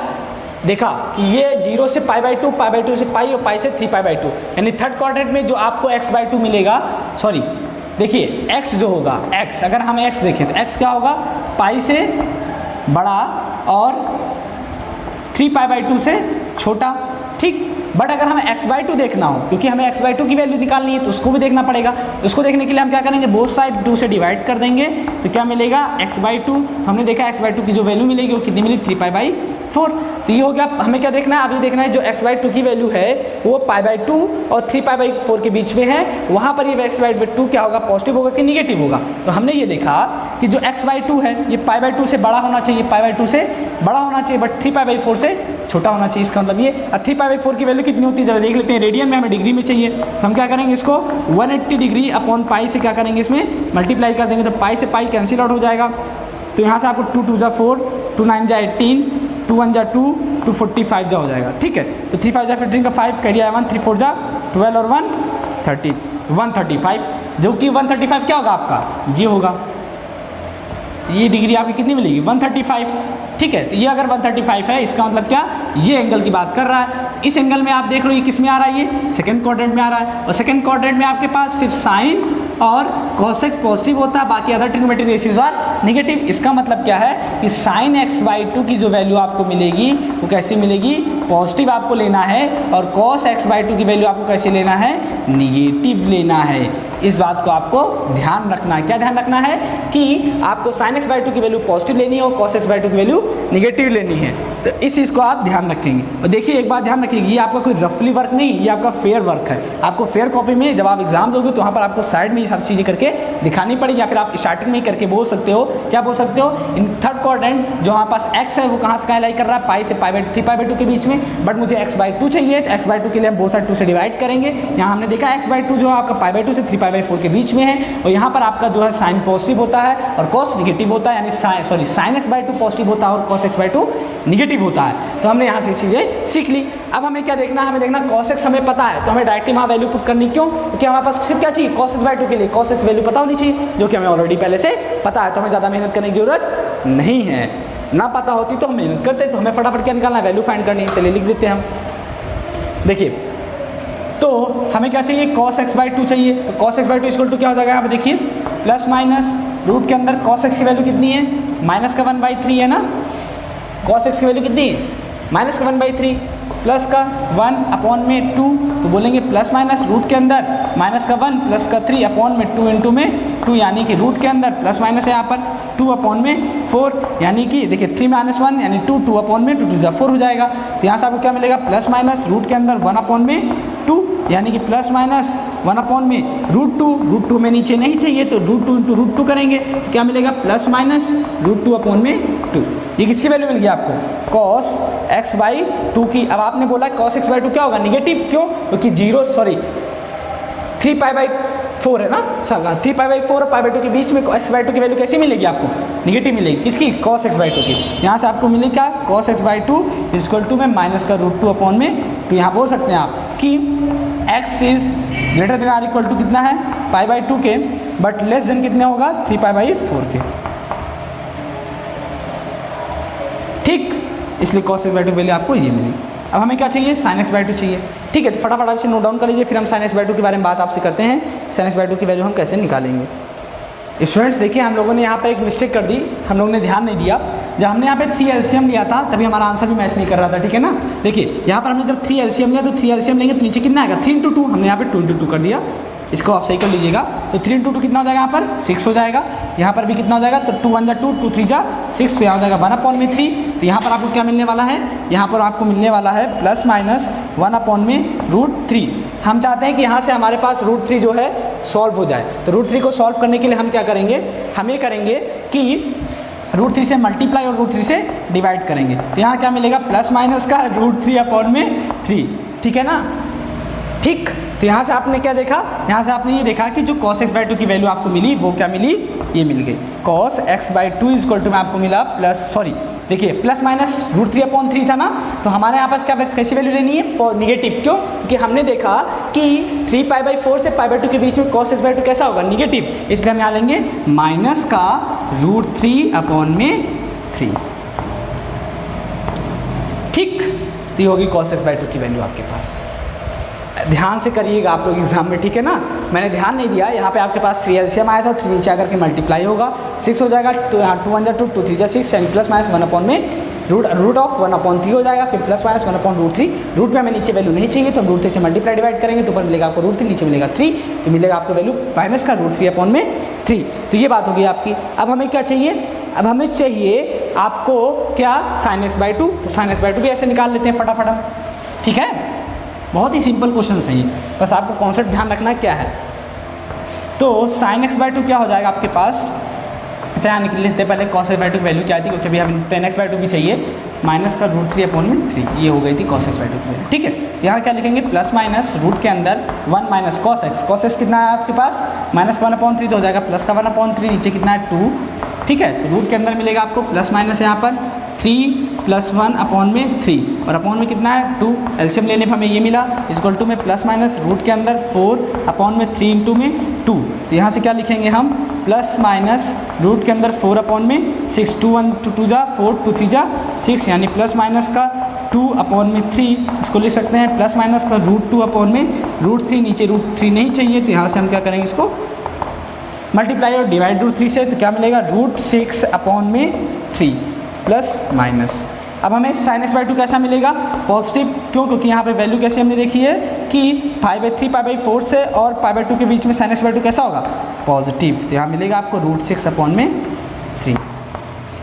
देखा कि ये 0 से π/2, π/2 से पाई और पाई से 3π/2, यानी थर्ड क्वाड्रेंट में जो आपको x/2 मिलेगा, सॉरी देखिए x जो होगा, x अगर हम x देखें तो x क्या होगा, पाई से बड़ा और 3π/2 से छोटा, ठीक। बट अगर हमें x/2 देखना हो, क्योंकि हमें x/2 की वैल्यू निकालनी है तो उसको भी देखना पड़ेगा। उसको देखने के लिए हम क्या करेंगे, बोथ साइड 2 से डिवाइड कर देंगे, तो क्या मिलेगा x/2। तो हमने देखा x/2 की जो वैल्यू मिलेगी वो कितनी मिली, 3π/4। तो ये हो गया। हमें क्या देखना है, अभी देखना है जो x/2 की वैल्यू है वो π/2 और 3π/4 के बीच में है, वहाँ पर ये x/2 क्या होगा, पॉजिटिव होगा कि निगेटिव होगा। तो हमने ये देखा कि जो x/2 है ये π/2 से बड़ा होना चाहिए, π/2 से बड़ा होना चाहिए, बट 3π/4 से छोटा होना चाहिए। इसका मतलब ये 3π/4 की वैल्यू कितनी होती है, जब देख लेते हैं, रेडियन में हमें डिग्री में चाहिए, तो हम क्या करेंगे, इसको 180 डिग्री अपॉन पाई से क्या करेंगे, इसमें मल्टीप्लाई कर देंगे, तो पाई से पाई कैंसिल आउट हो जाएगा। तो यहाँ से आपको 2 2 जा 4, 2 9 जा 18, 2 1 जा 2, 2 45 जा हो जाएगा, ठीक है। तो 3 5 जा 15 का 5 करिए 1, 3 4 जा 12 और 1 30, 135, जो कि 135 क्या होगा आपका, ये होगा, ये डिग्री आपकी कितनी मिलेगी, 135, ठीक है। तो ये अगर 135 है, इसका मतलब क्या, ये एंगल की बात कर रहा है। इस एंगल में आप देख लो ये किस में आ रहा है, ये सेकंड क्वाड्रेंट में आ रहा है, और सेकंड क्वाड्रेंट में आपके पास सिर्फ साइन और कोसेक पॉजिटिव होता है, बाकी other trigonometric ratios are negative. इसका मतलब क्या है कि साइन x/2 की जो वैल्यू आपको मिलेगी वो कैसी मिलेगी, पॉजिटिव आपको लेना है, और cos x/2 की वैल्यू आपको कैसे लेना है, निगेटिव लेना है। इस बात को आपको ध्यान रखना है। क्या ध्यान रखना है कि आपको sin x/2 की वैल्यू पॉजिटिव लेनी है और cos x/2 की वैल्यू निगेटिव लेनी है। तो इस चीज़ को आप ध्यान रखेंगे। और देखिए एक बात ध्यान रखिएगा, ये आपका कोई रफली वर्क नहीं, ये आपका फेयर वर्क है। आपको फेयर कॉपी में जब आप एग्जाम दोगे तो वहाँ पर आपको साइड में ये सब चीज़ें करके दिखानी पड़ेगी, या फिर आप स्टार्टिंग में ही करके बोल सकते हो। क्या बोल सकते हो, इन थर्ड क्वाड्रेंट जो हमारे पास x है वो कहाँ से कहाँ लाई कर रहा है, पाई से π/2 के बीच में, बट मुझे x/2 चाहिए, तो x/2 के लिए हम बोथ साइड 2 से डिवाइड करेंगे। यहाँ हमने देखा x/2 जो है आपका π/2 से 3π/4 के बीच में है, और यहाँ पर आपका जो है साइन पॉजिटिव होता है और cos निगेटिव होता है, यानी साइन x/2 पॉजिटिव होता है और cos x/2 निगेटिव होता है। तो हमने यहाँ से चीज़ें सीख ली। अब हमें क्या देखना है, हमें देखना cos x हमें पता है, तो हमें डायरेक्टली वहाँ वैल्यू पुट करनी, क्यों? क्योंकि हमारे पास सिर्फ क्या चाहिए, cos x/2 के लिए cos x वैल्यू पता होनी चाहिए, जो कि हमें ऑलरेडी पहले से पता है, तो हमें ज़्यादा मेहनत करने की जरूरत नहीं है। ना पता होती तो हम मेहनत करते, तो हमें फटाफट क्या निकालना है, वैल्यू फाइंड करनी है। चलिए लिख देते हैं हम। देखिए, तो हमें क्या चाहिए, cos x/2 चाहिए, तो cos x/2 इक्वल टू क्या हो जाएगा, यहाँ पे देखिए प्लस माइनस रूट के अंदर cos x की वैल्यू कितनी है, माइनस का 1/3 है ना, cos x की वैल्यू कितनी है, माइनस का 1/3 प्लस का 1/2, तो बोलेंगे प्लस माइनस रूट के अंदर माइनस का 1 प्लस का 3/2 इंटू में 2, यानी कि रूट के अंदर प्लस माइनस है यहाँ पर 2/4, यानी कि देखिए 3 - 1 यानी 2, 2/2 2 4 हो जाएगा। तो यहाँ से आपको क्या मिलेगा, प्लस माइनस रूट के अंदर 1/2 यानी कि प्लस माइनस 1/√2 में नीचे नहीं चाहिए, तो √2 इंटू √2 करेंगे, तो क्या मिलेगा, प्लस माइनस √2/2। ये किसकी वैल्यू मिल गई आपको, cos x/2 की। अब आपने बोला cos x/2 क्या होगा, निगेटिव, क्यों? क्योंकि 3π/4 है ना, 3π/4 और π/2 के बीच में x/2 की वैल्यू कैसी मिलेगी आपको, निगेटिव मिलेगी, किसकी, cos x/2 की। यहाँ से आपको मिले क्या, cos x/2 इक्वल टू में माइनस का √2/2। यहाँ बोल सकते हैं आप कि x is greater than or equal to कितना है, π/2 के, बट लेस देन कितने होगा, 3π/4 के, ठीक। इसलिए cos x/2 वैल्यू आपको ये मिली। अब हमें क्या चाहिए, sin x/2 चाहिए, ठीक है। तो फटाफट आपसे नोट डाउन कर लीजिए, फिर हम sin x/2 के बारे में बात आपसे करते हैं, sin x/2 की वैल्यू हम कैसे निकालेंगे। स्टूडेंट्स देखिए, हम लोगों ने यहाँ पर एक मिस्टेक कर दी, हम लोगों ने ध्यान नहीं दिया। जब हमने यहाँ पे 3 LCM लिया था तभी हमारा आंसर भी मैच नहीं कर रहा था, ठीक है ना। देखिए यहाँ पर हमने जब 3 LCM लिया, तो 3 LCM लेंगे तो नीचे कितना आएगा, 3 × 2, हमने यहाँ पे 2 × 2 कर दिया, इसको आप सही कर लीजिएगा। तो 3 × 2 कितना हो जाएगा, यहाँ पर 6 हो जाएगा, यहाँ पर भी कितना हो जाएगा, तो 2 1 = 2, 2 3 = 6, तो यहाँ हो जाएगा 1/3। तो यहाँ पर आपको क्या मिलने वाला है, यहाँ पर आपको मिलने वाला है प्लस माइनस 1/√3। हम चाहते हैं कि यहाँ से हमारे पास √3 जो है सॉल्व हो जाए, तो √3 को सॉल्व करने के लिए हम क्या करेंगे, हम ये करेंगे कि √3 से मल्टीप्लाई और √3 से डिवाइड करेंगे। तो यहाँ क्या मिलेगा, प्लस माइनस का √3/3, ठीक है ना, ठीक। तो यहाँ से आपने क्या देखा, यहाँ से आपने ये देखा कि जो cos x/2 की वैल्यू आपको मिली वो क्या मिली, ये मिल गई, cos x/2 इक्वल टू में आपको मिला देखिए प्लस माइनस √3/3 था ना, तो हमारे यहाँ पास क्या कैसी वैल्यू लेनी है, निगेटिव, क्यों? क्योंकि हमने देखा कि 3π/4 से π/2 के बीच में cos x/2 कैसा होगा, निगेटिव, इसलिए हम यहाँ लेंगे माइनस का √3/3, ठीक। तो ये होगी cos x/2 की वैल्यू आपके पास। ध्यान से करिएगा आप लोग एग्जाम में, ठीक है ना, मैंने ध्यान नहीं दिया। यहाँ पे आपके पास 3 LCM आया था, 3 नीचे आकर के मल्टीप्लाई होगा, 6 हो जाएगा, तो यहाँ 2 1 = 2, 2 3 = 6, यानी प्लस माइनस 1/1/3 हो जाएगा, फिर प्लस माइनस 1/√3। रूट में हमें नीचे वैल्यू नहीं चाहिए, तो हम √3 से मल्टीप्लाई डिवाइड करेंगे, तो ऊपर मिलेगा आपको √3, नीचे मिलेगा 3, तो मिलेगा आपको वैल्यू माइनस का √3/3। तो ये बात होगी आपकी। अब हमें क्या चाहिए, अब हमें चाहिए आपको क्या, sin x/2। तो sin x/2 भी ऐसे निकाल लेते हैं फटाफट हम, ठीक है। बहुत ही सिंपल क्वेश्चन है ये, बस आपको कॉन्सेप्ट ध्यान रखना क्या है। तो sin x/2 क्या हो जाएगा आपके पास, अच्छा यहाँ निकल लेते हैं पहले cos x/2 की वैल्यू क्या थी, क्योंकि अभी हमें tan x/2 भी चाहिए, माइनस का √3/3, ये हो गई थी cos x/2 की वैल्यू, ठीक है। यहाँ क्या लिखेंगे, प्लस माइनस रूट के अंदर 1 माइनस cos x कितना है आपके पास, माइनस का 1/3, तो हो जाएगा प्लस का 1/3, नीचे कितना है 2, ठीक है। तो रूट के अंदर मिलेगा आपको प्लस माइनस यहाँ पर 3 + 1/3, और अपॉन में कितना है 2, एलसीएम लेने पर हमें ये मिला, इक्वल टू में प्लस माइनस रूट के अंदर 4/3 इंटू में 2। तो यहाँ से क्या लिखेंगे हम, प्लस माइनस रूट के अंदर 4/6, 2 1 2 2 = 4, 2 3 = 6, यानी प्लस माइनस का 2/3, इसको लिख सकते हैं प्लस माइनस का √2/√3, नीचे √3 नहीं चाहिए, तो यहाँ से हम क्या करेंगे, इसको मल्टीप्लाई और डिवाइड √3 से, तो क्या मिलेगा √6/3 प्लस माइनस। अब हमें sin x/2 कैसा मिलेगा, पॉजिटिव, क्यों? क्योंकि यहाँ पे वैल्यू कैसे हमने देखी है कि 5/3 π/4 से और π/2 के बीच में sin x/2 कैसा होगा, पॉजिटिव। तो यहाँ मिलेगा आपको √6/3।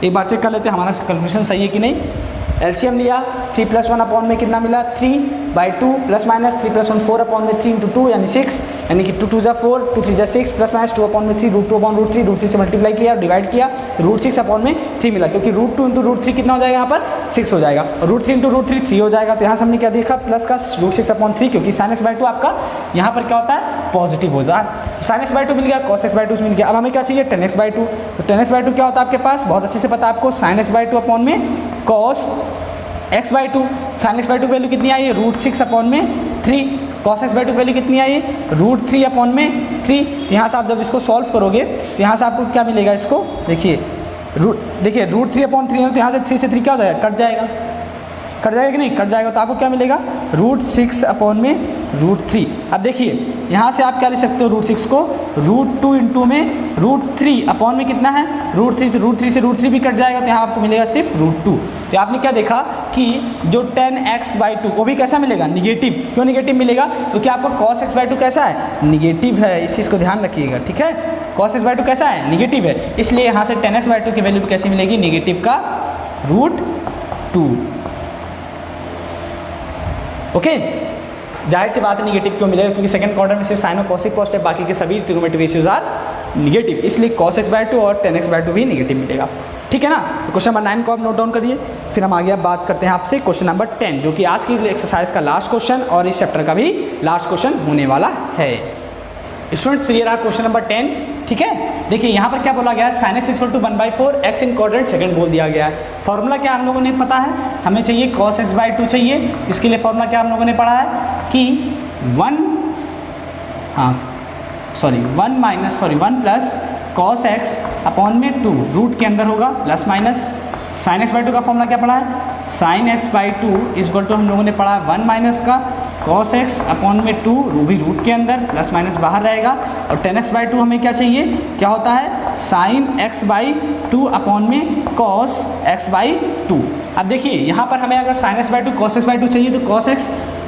एक बार चेक कर लेते हैं हमारा कैलकुलेशन सही है कि नहीं। एलसीएम लिया, 3 + 1 में कितना मिला, 3/2 प्लस माइनस 3 + 1 4/3 × 2 यानी 6, यानी कि 2 2 = 4, 2 3 = 6, प्लस माइनस 2/3 √2/√3, √3 से मल्टीप्लाई किया और डिवाइड किया, तो √6/3 मिला, क्योंकि √2 × √3 कितना हो जाएगा, यहाँ पर 6 हो जाएगा, और √3 × √3 3 हो जाएगा। तो यहाँ से हमने क्या देखा, प्लस का √6/3, क्योंकि sin x/2 आपका यहाँ पर क्या होता है, पॉजिटिव होता है। तो sin x/2 मिल गया, cos x/2 मिल गया। अब हमें क्या चाहिए, tan x/2। तो tan x/2 क्या होता है आपके पास, बहुत अच्छे से पता है आपको, sin x/2 अपॉन में cos x by two, sine x by two की वैल्यू कितनी आई है √6/3, कॉस एक्स बाई टू की वैल्यू कितनी आई है √3/3। तो यहाँ से आप जब इसको सॉल्व करोगे तो यहाँ से आपको क्या मिलेगा, इसको देखिए √3/3 है तो यहाँ से 3 से 3 क्या हो जाएगा, कट जाएगा कि नहीं, कट जाएगा। तो आपको क्या मिलेगा √6/√3। अब देखिए यहाँ से आप क्या लिख सकते हो, √6 को √2 इंटू में √3 अपॉन में कितना है √3, तो √3 से √3 भी कट जाएगा तो यहाँ आपको मिलेगा सिर्फ √2। तो आपने क्या देखा कि जो 10x/2 वो भी कैसा मिलेगा, निगेटिव। क्यों निगेटिव मिलेगा, क्योंकि आपका cos x/2 कैसा है, निगेटिव है। इस चीज़ को ध्यान रखिएगा, ठीक है। cos x/2 कैसा है, निगेटिव है, इसलिए यहाँ से 10x/2 की वैल्यू भी कैसी मिलेगी, निगेटिव का √2। ओके, जाहिर सी बात है निगेटिव क्यों मिलेगा, क्योंकि सेकंड क्वाड्रेंट में सिर्फ साइन और कॉसिक पॉजिटिव, बाकी के सभी ट्रिग्नोमेट्रिक रेशियोज आर निगेटिव, इसलिए cos x/2 और 10x/2 भी निगेटिव मिलेगा, ठीक है ना। तो क्वेश्चन नंबर 9 को आप नोट डाउन करिए। फिर हम आगे अब बात करते हैं आपसे क्वेश्चन नंबर 10, जो कि आज की एक्सरसाइज का लास्ट क्वेश्चन और इस चैप्टर का भी लास्ट क्वेश्चन होने वाला है। स्टूडेंट्स ये रहा क्वेश्चन नंबर 10, ठीक है। देखिए यहाँ पर क्या बोला गया है, sin x = 1/4, x in quadrant second बोल दिया गया है। फॉर्मूला क्या हम लोगों ने पता है, हमें चाहिए cos x/2 चाहिए। इसके लिए फॉर्मूला क्या हम लोगों ने पढ़ा है कि 1 प्लस cos x अपॉन में 2 रूट के अंदर होगा प्लस माइनस। sin x/2 का फॉर्मूला क्या पढ़ा है, sin x/2 = हम लोगों ने पढ़ा है 1 माइनस का cos x अपॉन में 2, भी रूट के अंदर प्लस माइनस बाहर रहेगा। और 10x/2 हमें क्या चाहिए, क्या होता है sin x/2 अपॉन में cos x/2। अब देखिए यहाँ पर हमें अगर sin x/2 cos x/2 चाहिए तो cos x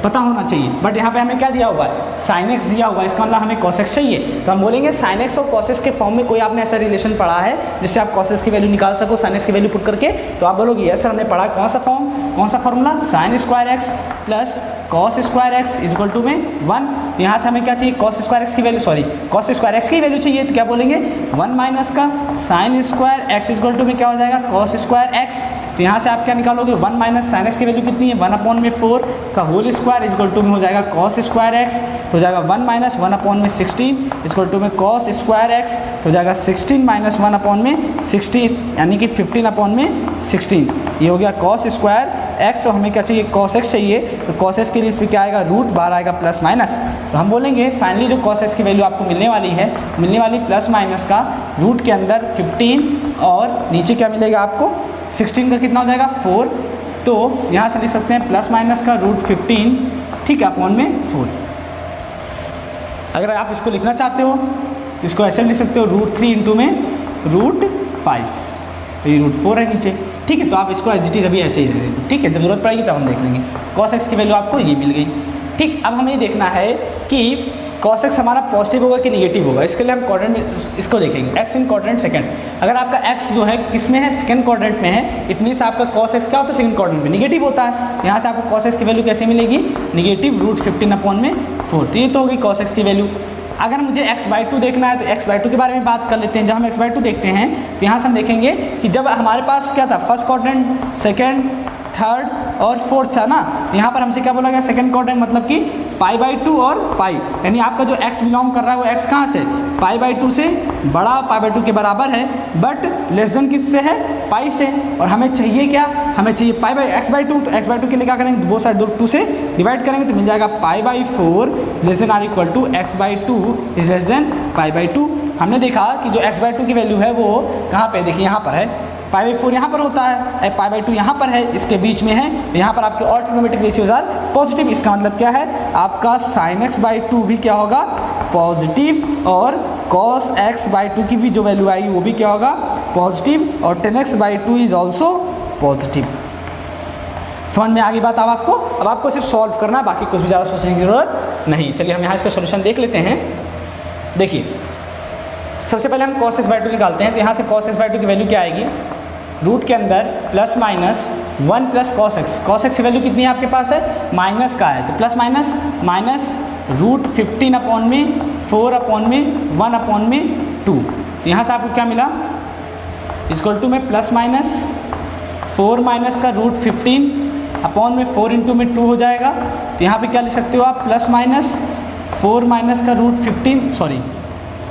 पता होना चाहिए, बट यहाँ पे हमें क्या दिया हुआ है, sin x दिया हुआ है, इसका मतलब हमें cos x चाहिए। तो हम बोलेंगे sin x और cos x के फॉर्म में कोई आपने ऐसा रिलेशन पढ़ा है जिससे आप cos x की वैल्यू निकाल सको sin x की वैल्यू पुट करके, तो आप बोलोगे यस सर हमने पढ़ा। कौन सा फॉर्म, कौन सा formula, sin² x plus cos² x = में 1। तो यहाँ से हमें क्या चाहिए, cos² x की वैल्यू, cos² x की वैल्यू चाहिए, तो क्या बोलेंगे 1 माइनस का sin² x = में क्या हो जाएगा cos² x। तो यहाँ से आप क्या निकालोगे, 1 माइनस sin x की वैल्यू कितनी है 1/4 का होल स्क्वायर = में हो जाएगा cos² x। तो हो जाएगा 1 माइनस 1/16 = में cos² x। तो हो जाएगा 16 माइनस 1/16 यानी कि 15/16। ये हो गया cos² x। और हमें क्या चाहिए, cos x चाहिए, तो cos x के लिए इस पर क्या आएगा, रूट बाहर आएगा प्लस माइनस। तो हम बोलेंगे फाइनली जो cos x की वैल्यू आपको मिलने वाली प्लस माइनस का रूट के अंदर 15 और नीचे क्या मिलेगा आपको 16 का कितना हो जाएगा 4। तो यहाँ से लिख सकते हैं प्लस माइनस का √15, ठीक है, अपॉन में 4। अगर आप इसको लिखना चाहते हो तो इसको ऐसे लिख सकते हो √3 इंटू में √5, तो ये √4 है नीचे, ठीक है। तो आप इसको एज इट इज अभी ऐसे ही दे देंगे, ठीक है, ज़रूरत पड़ेगी तब हम देख लेंगे। cos x की वैल्यू आपको ये मिल गई, ठीक। अब हमें देखना है कि cos x हमारा पॉजिटिव होगा कि निगेटिव होगा। इसके लिए हम क्वाड्रेंट में इसको देखेंगे, x इन क्वाड्रेंट सेकंड। अगर आपका x जो है किस में है, सेकंड क्वाड्रेंट में है, इट मीन्स आपका cos x क्या होता है, सेकंड क्वाड्रेंट में निगेटिव होता है। तो यहाँ से आपको cos x की वैल्यू कैसे मिलेगी, निगेटिव √15/4। तो ये तो होगी cos x की वैल्यू। अगर मुझे x/2 देखना है तो x/2 के बारे में बात कर लेते हैं। जब हम x/2 देखते हैं तो यहाँ से हम देखेंगे कि जब हमारे पास क्या था, फर्स्ट क्वाड्रेंट, सेकंड, थर्ड और फोर्थ था ना, तो यहाँ पर हमसे क्या बोला गया, सेकंड क्वाड्रेंट मतलब कि π/2 और पाई, यानी आपका जो x बिलोंग कर रहा है वो x कहाँ से, π/2 से बड़ा, π/2 के बराबर है, बट लेस देन किससे है, पाई से। और हमें चाहिए क्या, हमें चाहिए x/2। तो x/2 के लिए क्या करेंगे, बोथ साइड 2 से डिवाइड करेंगे तो मिल जाएगा π/4 less than or equal to x/2 is less than π/2। हमने देखा कि जो x/2 की वैल्यू है वो कहाँ पे, देखिए यहाँ पर है, π/4 यहाँ पर होता है, π/2 यहाँ पर है, इसके बीच में है। तो यहाँ पर आपके all trigonometric ratios are positive. इसका मतलब क्या है, आपका sin x/2 भी क्या होगा, पॉजिटिव, और cos x/2 की भी जो वैल्यू आएगी वो भी क्या होगा, पॉजिटिव, और 10x/2 इज ऑल्सो पॉजिटिव। समझ में आ गई बात। अब आपको सिर्फ सॉल्व करना है, बाकी कुछ भी ज़्यादा सोचने की जरूरत नहीं। चलिए हम यहाँ इसका सोल्यूशन देख लेते हैं। देखिए सबसे पहले हम cos x/2 निकालते हैं। तो यहाँ से cos x/2 की वैल्यु क्या आएगी, रूट के अंदर plus minus 1 plus cos x की वैल्यू कितनी है आपके पास है, माइनस का है, तो प्लस माइनस √15/4/1/2। तो यहाँ से आपको क्या मिला, इक्वल टू में प्लस माइनस 4 माइनस का √15/4 इंटू में 2 हो जाएगा। तो यहाँ पे क्या लिख सकते हो आप, प्लस माइनस 4 माइनस का √15, सॉरी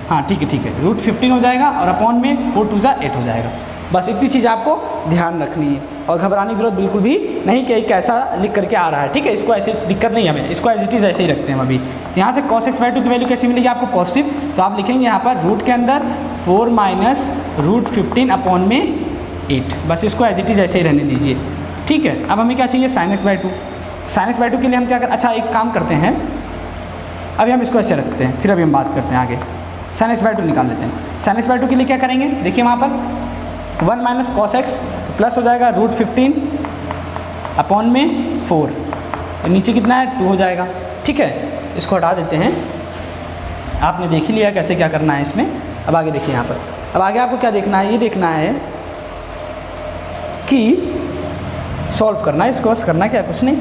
हाँ ठीक है, √15 हो जाएगा, और अपॉन में 4 2 8 हो जाएगा। बस इतनी चीज़ आपको ध्यान रखनी है। और घबराने की जरूरत बिल्कुल भी नहीं कि कैसा लिख करके आ रहा है, ठीक है। इसको ऐसे दिक्कत नहीं हमें, इसको एज इट इज़ ऐसे ही रखते हैं हम अभी। यहाँ से cos x/2 की वैल्यू कैसी मिलेगी आपको? पॉजिटिव। तो आप लिखेंगे यहाँ पर रूट के अंदर 4 माइनस रूट 15 अपॉन में 8, बस इसको एज इट इज़ ऐसे ही रहने दीजिए, ठीक है। अब हमें क्या चाहिए? sin x/2। sin x/2 के लिए हम क्या करें? अच्छा एक काम करते हैं, अभी हम इसको ऐसे रखते हैं, फिर अभी हम बात करते हैं आगे। sin x/2 निकाल लेते हैं। sin x/2 के लिए क्या करेंगे? देखिए वहाँ पर 1 माइनस cos x तो प्लस हो जाएगा रूट 15 अपॉन में 4, तो नीचे कितना है? 2 हो जाएगा, ठीक है। इसको हटा देते हैं, आपने देख ही लिया कैसे क्या करना है इसमें। अब आगे देखिए यहाँ पर, अब आगे आपको क्या देखना है? ये देखना है कि सॉल्व करना है इसको, बस करना क्या, कुछ नहीं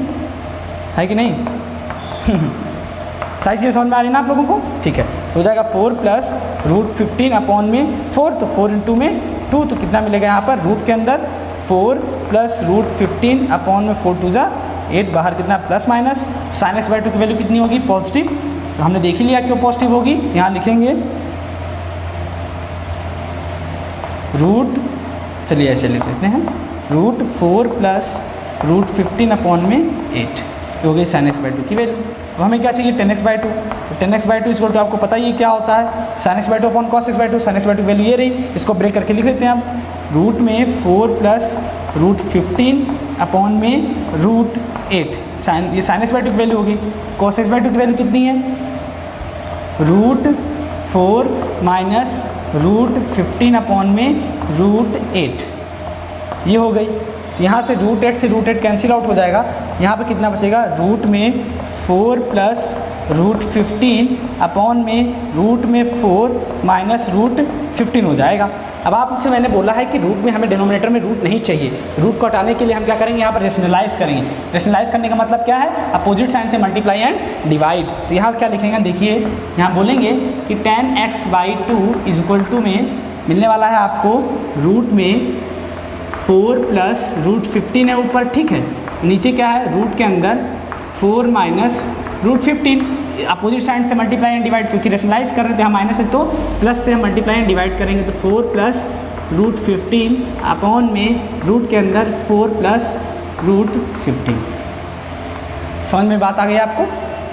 है कि नहीं? सारी चीज़ें समझ में आ रही है ना आप लोगों को? ठीक है, हो जाएगा 4 प्लस रूट 15 अपॉन में 4, तो 4 इंटू में 2, तो कितना मिलेगा यहाँ पर? रूट के अंदर 4 प्लस रूट 15 अपॉन में 4 2 जा 8, बाहर कितना प्लस माइनस। sin x/2 की वैल्यू कितनी होगी? पॉजिटिव। तो हमने देख ही लिया क्यों पॉजिटिव होगी। यहाँ लिखेंगे रूट, चलिए ऐसे लिख लेते हैं, रूट 4 प्लस रूट 15 अपॉन में 8 हो गई sin x/2 की वैल्यू। तो हमें क्या चाहिए? 10x/2। तो 10x/2 इसको तो आपको पता ही क्या होता है? sin x/2 upon cos x/2। sin x/2 की वैल्यू ये रही, इसको ब्रेक करके लिख लेते हैं हम। रूट में 4 प्लस रूट 15 अपॉन में रूट 8, ये sin x/2 की वैल्यू होगी। cos x/2 की वैल्यू कितनी है? रूट 4 माइनस रूट 15 अपॉन में रूट 8, ये हो गई। यहाँ से रूट 8 से रूट 8 कैंसिल आउट हो जाएगा। यहाँ पर कितना बचेगा? रूट में 4 प्लस रूट 15 अपॉन में रूट में 4 माइनस रूट 15 हो जाएगा। अब आपसे मैंने बोला है कि रूट में हमें डिनोमिनेटर में रूट नहीं चाहिए। रूट को हटाने के लिए हम क्या करेंगे? यहाँ पर रेशनलाइज करेंगे। रेशनलाइज करने का मतलब क्या है? अपोजिट साइन से मल्टीप्लाई एंड डिवाइड। तो यहाँ क्या लिखेंगे? देखिए यहाँ बोलेंगे कि 10x/2 इज इक्वल टू में मिलने वाला है आपको रूट में 4 प्लस रूट 15 है ऊपर, ठीक है। नीचे क्या है? रूट के अंदर 4 माइनस रूट 15, अपोजिट साइड से मल्टीप्लाई एंड डिवाइड, क्योंकि रेशनलाइज कर रहे थे हम माइनस है तो प्लस से हम मल्टीप्लाई एंड डिवाइड करेंगे। तो 4 प्लस रूट 15 अपॉन में रूट के अंदर 4 प्लस रूट 15। समझ में बात आ गई आपको?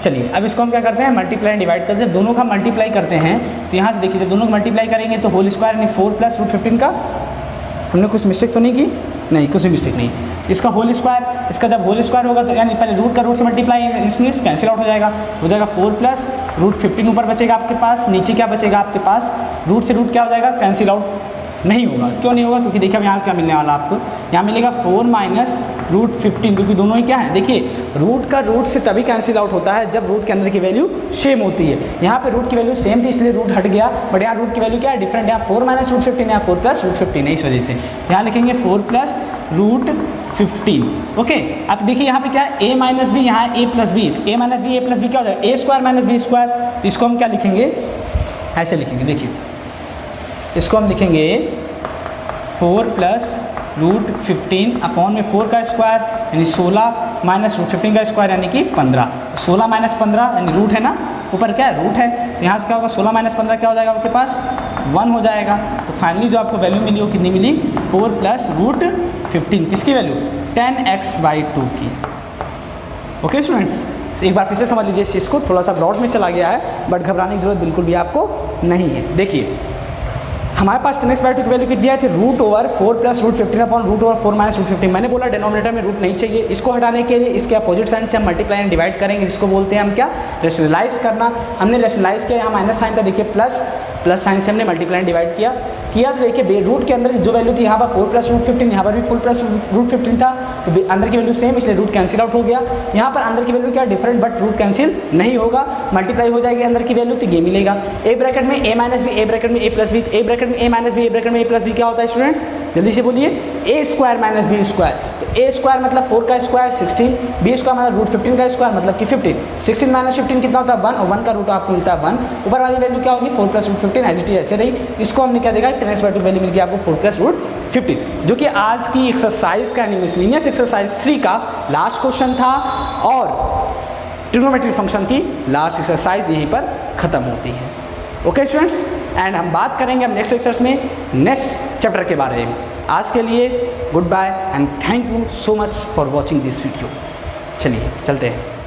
चलिए अब इसको हम क्या करते हैं? मल्टीप्लाई एंड डिवाइड करते हैं। दोनों का मल्टीप्लाई करते हैं तो यहाँ से देखिए, दोनों को मल्टीप्लाई करेंगे तो होल स्क्वायर यानी 4 प्लस रूट 15 का, हमने कुछ मिस्टेक तो नहीं की? नहीं, कुछ भी मिस्टेक नहीं। इसका होल स्क्वायर, इसका जब होल स्क्वायर होगा तो यानी पहले रूट का रूट से मल्टीप्लाई, इसमें कैंसिल आउट हो जाएगा 4 प्लस रूट 15 ऊपर बचेगा आपके पास, नीचे क्या बचेगा आपके पास? रूट से रूट क्या हो जाएगा? कैंसिल आउट नहीं होगा। क्यों नहीं होगा? क्योंकि देखिए अब यहाँ क्या मिलने वाला आपको? यहाँ मिलेगा 4 माइनस रूट 15, क्योंकि दोनों ही क्या है? देखिए रूट का रूट से तभी कैंसिल आउट होता है जब रूट के अंदर की वैल्यू सेम होती है। यहाँ पे रूट की वैल्यू सेम थी इसलिए रूट हट गया, बट यहाँ रूट की वैल्यू क्या है? डिफरेंट। यहाँ 4 माइनस रूट 15, यहाँ 4 प्लस रूट 15 है, इस वजह से यहाँ लिखेंगे 4 प्लस रूट 15। ओके, अब देखिए यहाँ पे क्या है? a माइनस बी, यहाँ a plus b, a minus b a plus b क्या हो जाएगा? a square minus b square. तो इसको हम क्या लिखेंगे? ऐसे लिखेंगे, देखिए इसको हम लिखेंगे 4 प्लस रूट 15 अपॉन में 4 का स्क्वायर यानी 16 माइनस रूट 15 का स्क्वायर यानी कि 15। 16 माइनस 15 यानी रूट है ना, ऊपर क्या है? रूट है। तो यहाँ से क्या होगा? 16 माइनस 15 क्या हो जाएगा आपके पास? 1 हो जाएगा। तो फाइनली जो आपको वैल्यू मिली वो कितनी मिली? 4 प्लस रूट 15, किसकी वैल्यू? 10x/2 की। ओके स्टूडेंट्स, एक बार फिर से समझ लीजिए इस चीज़ को, थोड़ा सा ब्रॉड में चला गया है बट घबराने की जरूरत बिल्कुल भी आपको नहीं है। देखिए हमारे पास 10x/2 की वैल्यू कितनी आई थी? Root over 4 plus root 15 upon root over 4 minus root 15। मैंने बोला डिनोमिनेटर में रूट नहीं चाहिए। इसको हटाने के लिए इसके अपोजिट साइन से हम मल्टीप्लाई एंड डिवाइड करेंगे, जिसको बोलते हैं हम क्या? रेशनलाइज करना। हमने रेशनलाइज किया, यहाँ माइनस साइन था, देखिए प्लस साइन से हमने मल्टीप्लाई एंड डिवाइड किया तो देखिए रूट के अंदर जो वैल्यू थी यहाँ पर 4 प्लस रूट 15, यहाँ पर भी 4 प्लस रूट 15 था, तो अंदर की वैल्यू सेम, इसलिए रूट कैंसिल आउट हो गया। यहाँ पर अंदर की वैल्यू क्या डिफरेंट, बट रूट कैंसिल नहीं होगा, मल्टीप्लाई हो जाएगी अंदर की वैल्यू, तो ये मिलेगा। ए ब्रैकेट में a minus b, a bracket में a plus b, a bracket में a minus b, a bracket में a प्लस बी क्या होता है स्टूडेंट्स? जल्दी से बोलिए। a square minus b square, तो a स्क्वायर मतलब 4 का स्क्वायर 16, b स्क्वायर मतलब रूट 15 का स्क्वायर मतलब कि 15। 16 माइनस 15 कितना होता है? 1, और 1 का रूट आपको मिलता है 1। ऊपर वाली वैल्यू क्या होगी? 4 plus root 15, as it is ऐसे रही। इसको हमने क्या देखा? 10x/2 वैल्यू मिल गई आपको 4 प्लस रूट 15, जो कि आज की एक्सरसाइज का मिसलेनियस एक्सरसाइज 3 का लास्ट क्वेश्चन था और ट्रिग्नोमेट्री फंक्शन की लास्ट एक्सरसाइज यहीं पर खत्म होती है। ओके स्टूडेंट्स, एंड हम बात करेंगे अब नेक्स्ट लेक्चर्स में नेक्स्ट चैप्टर के बारे में। आज के लिए good bye and thank you so much for watching this video. चलिए चलते हैं।